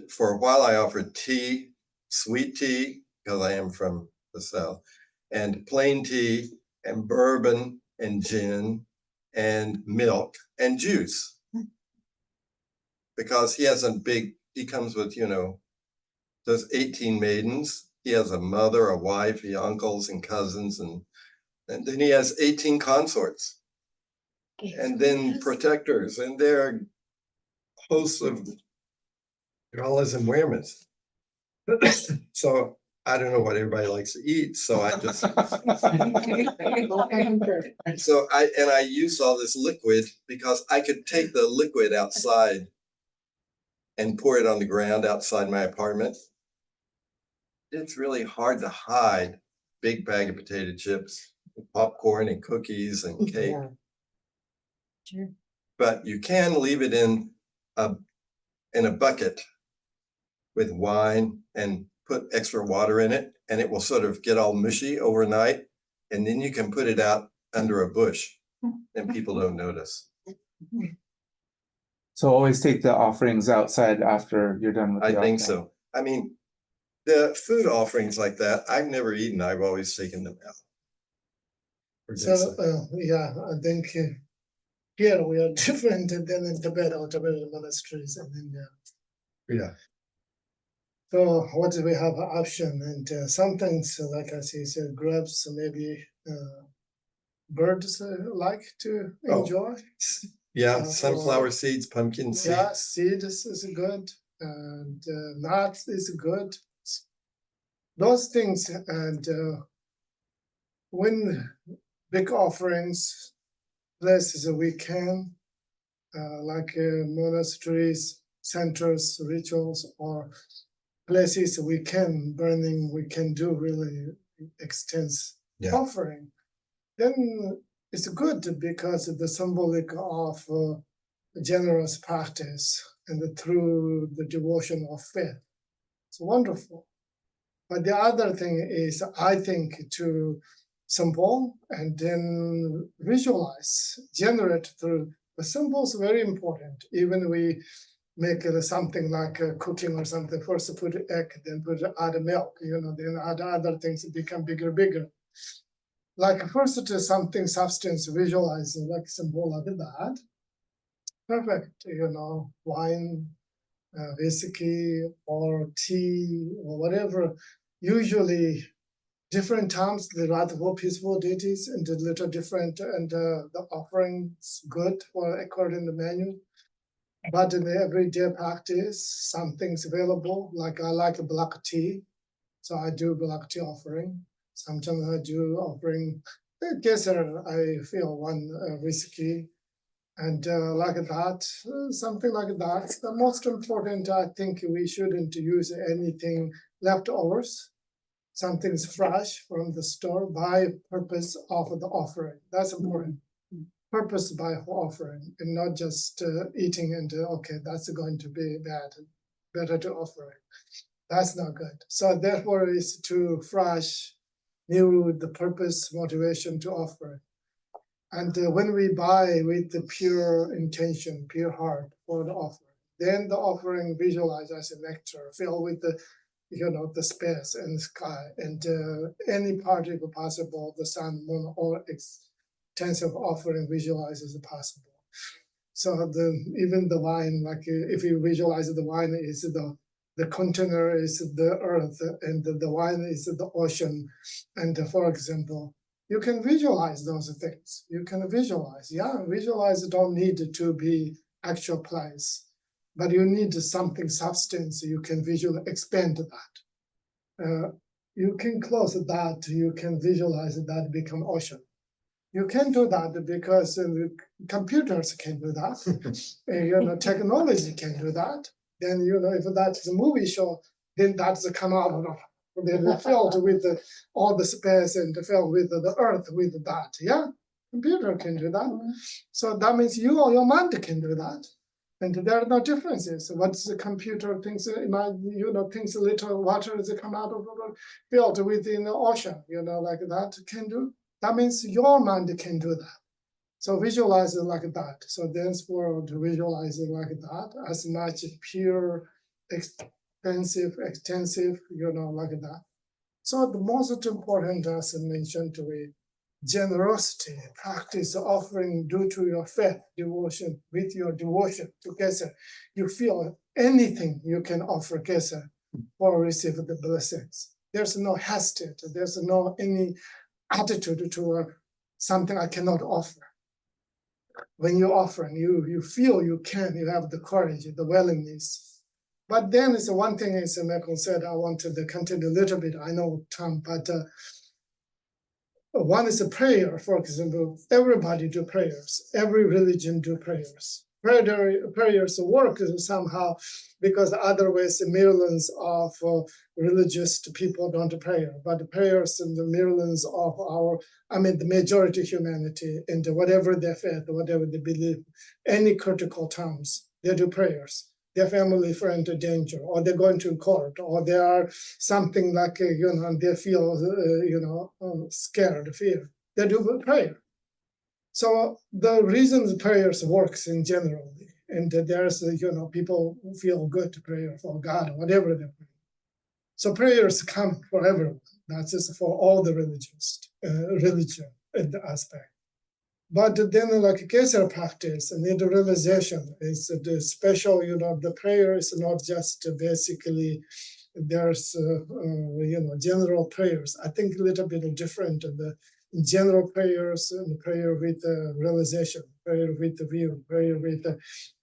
for a while I offered tea, sweet tea, because I am from the South, and plain tea and bourbon and gin and milk and juice. Because he comes with, you know, those 18 maidens. He has a mother, a wife, uncles and cousins, and then he has 18 consorts. And then protectors, and they're hosts of Galas and Wehrmans. So I don't know what everybody likes to eat, so I just so I used all this liquid because I could take the liquid outside and pour it on the ground outside my apartment. It's really hard to hide big bag of potato chips, popcorn and cookies and cake. Yeah. Sure. But you can leave it in a bucket with wine and put extra water in it, and it will sort of get all mushy overnight, and then you can put it out under a bush and people don't notice. So always take the offerings outside after you're done with the I think offering. so. I mean, the food offerings like that, I've never eaten. I've always taken them out. So yeah, I think here we are different than in Tibet or Tibetan monasteries and India. Yeah. So what do we have an option? And some things, like I say, grubs, maybe birds like to enjoy. Yeah, sunflower seeds, pumpkin seeds. Yeah, seeds is good, and nuts is good. Those things, and when big offerings, places we can, like monasteries, centers, rituals, or places we can burning, we can do really extensive offering, then it's good because of the symbolic of generous practice and through the devotion of faith. It's wonderful. But the other thing is, I think, to symbol and then visualize, generate through the symbols, very important. Even we make something like cooking or something, first put egg, then add milk, then add other things, become bigger. Like first to something substance, visualizing like symbol like that. Perfect, wine, whiskey or tea or whatever. Usually different times, the rather more peaceful deities and a little different, and the offerings good for according to the menu. But in the everyday practice, something's available. Like I like a black tea, so I do black tea offering. Sometimes I do offering Gesar, I feel one whiskey, and like that, something like that. The most important, I think we shouldn't use anything leftovers. Something's fresh from the store by purpose of the offering. That's important. Purpose by offering, and not just eating and okay, that's going to be bad. Better to offer it. That's not good. So therefore, it's to fresh, new the purpose, motivation to offer it. And when we buy with the pure intention, pure heart for the offering, then the offering visualized as a nectar, filled with the the space and sky and any particle possible, the sun, moon, or extensive offering visualized as possible. So even the wine, like if you visualize the wine is the container is the earth and the wine is the ocean. And for example, you can visualize those things. You can visualize, visualize don't need to be actual place, but you need something substance. You can visually expand that. You can close that, you can visualize that become ocean. You can do that because computers can do that. Technology can do that. Then, if that's a movie show, then that's come out of the filled with all the space and filled with the earth with that. Yeah, computer can do that. So that means you or your mind can do that. And there are no differences. What's the computer thinks, thinks a little water is come out of the filled within the ocean, like that can do. That means your mind can do that. So visualize it like that. So thenceforward, visualize it like that, as much pure, extensive, like that. So the most important, as I mentioned, generosity, practice offering due to your faith, devotion, with your devotion to Gesar. You feel anything you can offer Gesar or receive the blessings. There's no hesitate. There's no any attitude to something I cannot offer. When you offer, you feel you can, you have the courage, the willingness. But then it's one thing, as Malcolm said, I want to continue a little bit. I know Tom, but one is a prayer, for example. Everybody do prayers. Every religion do prayers. Prayers work somehow because otherwise millions of religious people don't pray. But the prayers and the millions of the majority humanity and whatever their faith, whatever they believe, any critical times, they do prayers. Their family, friend in danger, or they're going to court, or they are something like, they feel, scared, fear. They do prayer. So the reason prayers works in general, and there's, people feel good to pray for God, or whatever they pray. So prayers come for everyone. That's just for all the religion in the aspect. But then like Gesar practice and the realization is the special, the prayer is not just basically, there's, general prayers. I think a little bit different. The general prayers and prayer with realization, prayer with the view, prayer with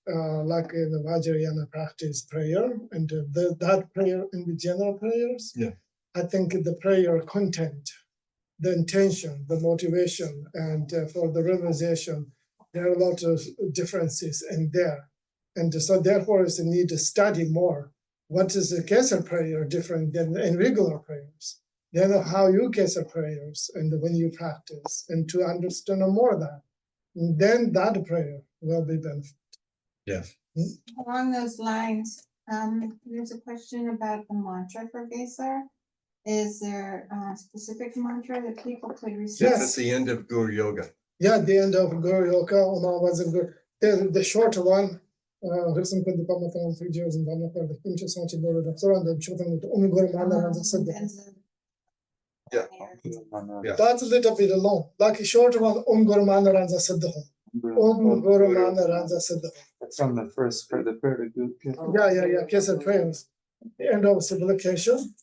like in the vajrayana practice prayer, and that prayer in the general prayers. Yeah, I think the prayer content, the intention, the motivation, and for the realization, there are a lot of differences in there. And so therefore it's a need to study more. What is the Gesar prayer different than in regular prayers? Then how you Gesar prayers and when you practice, and to understand more of that, then that prayer will be benefit. Yes. Along those lines, there's a question about the mantra for Gesar. Is there a specific mantra that people could recite? Yes, at the end of Guru Yoga. Yeah, at the end of Guru Yoga, the short one. Yeah. Yeah. That's a little bit long. Like a short one, Guru Manaranza Siddhi. Guru Manaranza Siddhi. That's from the first prayer, the prayer to Guru. Yeah. Gesar prayers. The end of supplication.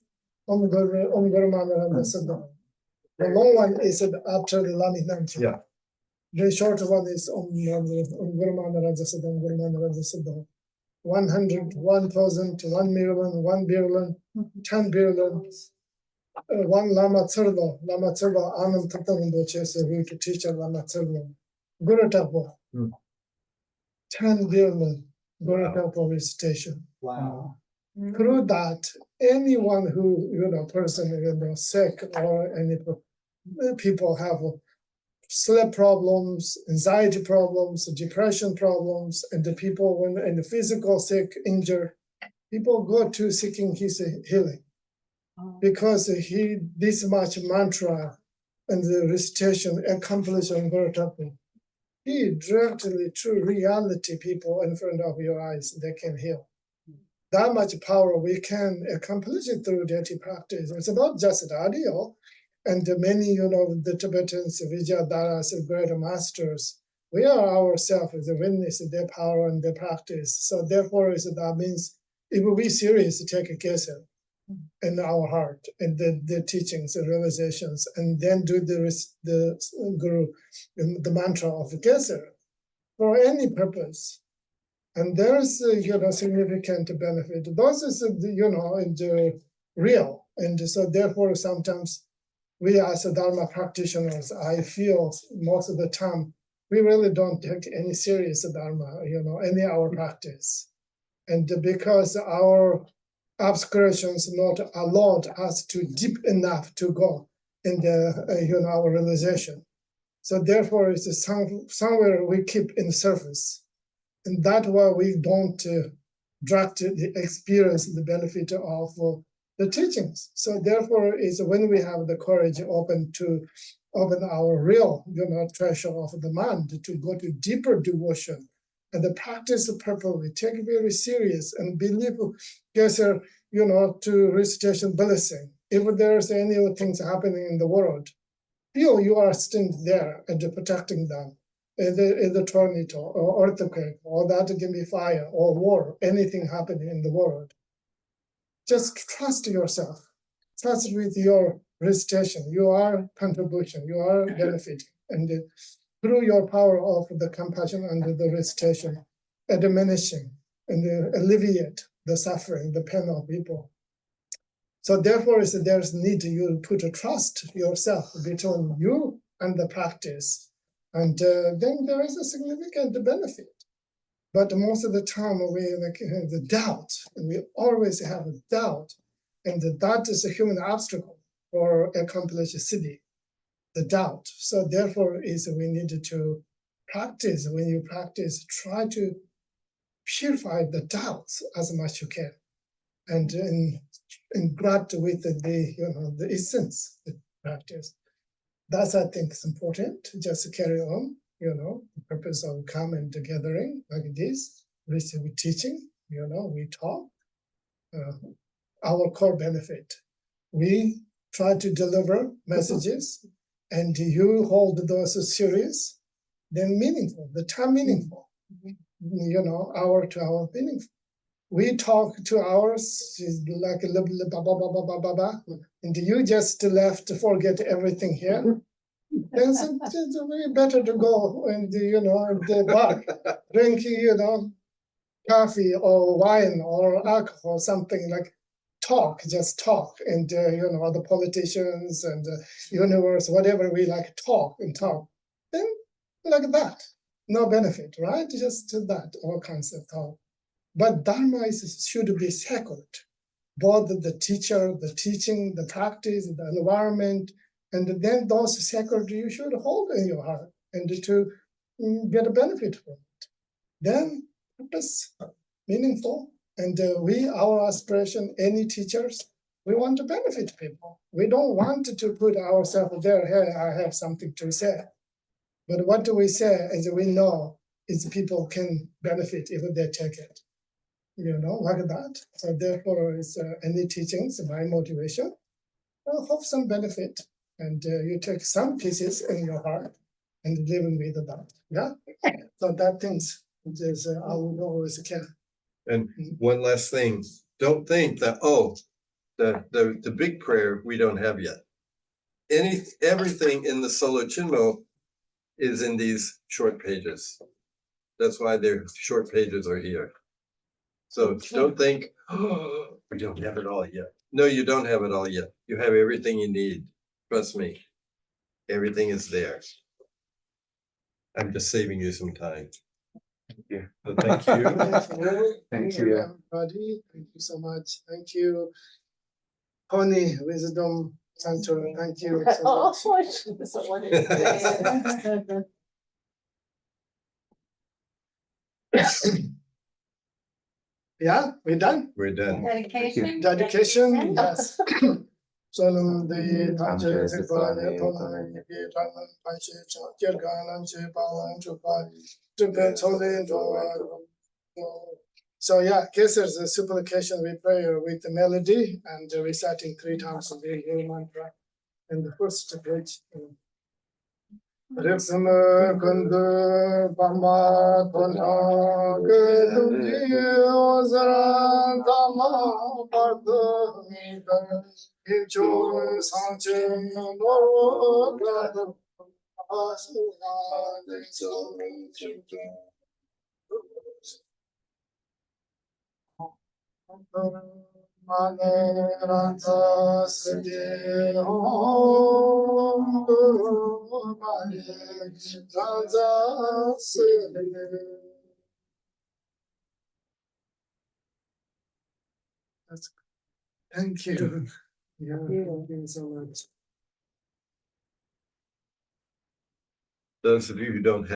Guru Manaranza Siddhi. The long one is after the Lama Lakshey. Yeah. The short one is Guru Manaranza Siddhi, Guru Manaranza Siddhi. 100, 1,000, 1 million, 1 billion, 10 billion. One Lama Tsirlo, Anam Tata Rinpoche is a root teacher, Lama Tsirlo. Guru Tapo. 10 billion Guru Tapo recitation. Wow. Through that, anyone who, person, sick or any people have sleep problems, anxiety problems, depression problems, and the people and the physical sick, injured, people go to seeking his healing. Because this much mantra and the recitation accomplished on Guru Tapo, he directly to reality people in front of your eyes, they can heal. That much power we can accomplish it through daily practice. It's not just the audio, and many, the Tibetans, Vijayadaras, great masters, we are ourselves the witness of their power and their practice. So therefore, that means if we seriously take a Gesar in our heart and the teachings and realizations, and then do the guru, the mantra of Gesar for any purpose, and there's significant benefit. Those is in the real, and so therefore sometimes we as a Dharma practitioners, I feel most of the time we really don't take any serious Dharma, any our practice, and because our obscurations not allowed us to deep enough to go in the our realization. So therefore, it's somewhere we keep in the surface, and that's why we don't directly experience the benefit of the teachings. So therefore, it's when we have the courage open our real treasure of the mind to go to deeper devotion and the practice properly, take it very serious and believe Gesar, to recitation blessing. If there's any things happening in the world, feel you are still there and protecting them. The tornado or earthquake, or that can be fire or war, anything happening in the world. Just trust yourself. Trust with your recitation, your contribution, you are benefiting. And through your power of the compassion and the recitation, diminishing and alleviate the suffering, the pain of people. So therefore, there's need you put a trust yourself between you and the practice. And then there is a significant benefit. But most of the time we the doubt, and we always have a doubt. And that is a human obstacle for accomplish siddhi, the doubt. So therefore we need to practice. When you practice, try to purify the doubts as much as you can. And grab with the essence of practice. That's, I think, is important to just carry on, the purpose of coming and gathering like this, receive teaching, we talk. Our core benefit. We try to deliver messages and you hold those serious, then meaningful, the time meaningful, hour to hour meaningful. We talk 2 hours, like a little and you just left to forget everything here. Then it's way better to go and the bar, drink coffee or wine or alcohol, something like just talk, and the politicians and the universe, whatever we like, talk. Then like that, no benefit, right? Just that, all kinds of talk. But Dharma should be sacred, both the teacher, the teaching, the practice, the environment, and then those sacred you should hold in your heart and to get a benefit from it. Then purpose, meaningful, and our aspiration, any teachers, we want to benefit people. We don't want to put ourselves there, hey, I have something to say. But what do we say is we know is people can benefit if they take it. Like that. So therefore, it's any teachings, my motivation. I hope some benefit, and you take some pieces in your heart and living with that. Yeah. So that things is I will always care. And one last thing, don't think that the big prayer we don't have yet. Everything in the Solo Chinmo is in these short pages. That's why their short pages are here. So don't think, we don't have it all yet. No, you don't have it all yet. You have everything you need. Trust me. Everything is there. I'm just saving you some time. Yeah. So thank you. Thank you. Everybody. Thank you so much. Thank you. Pony Wisdom Center. Thank you so much. Yeah, we're done. We're done. Dedication. Dedication, yes. Solemn the So yeah, Gesar is a supplication we pray with the melody and reciting 3 times a day mantra in the first page. Rexme kundu bamba tona gudumji ozran tama pardu ichun sanche no gadu asuna deso chukki Mane ranta sede om guru mane ranta sede. Thank you. Yeah, thank you so much. Those of you who don't have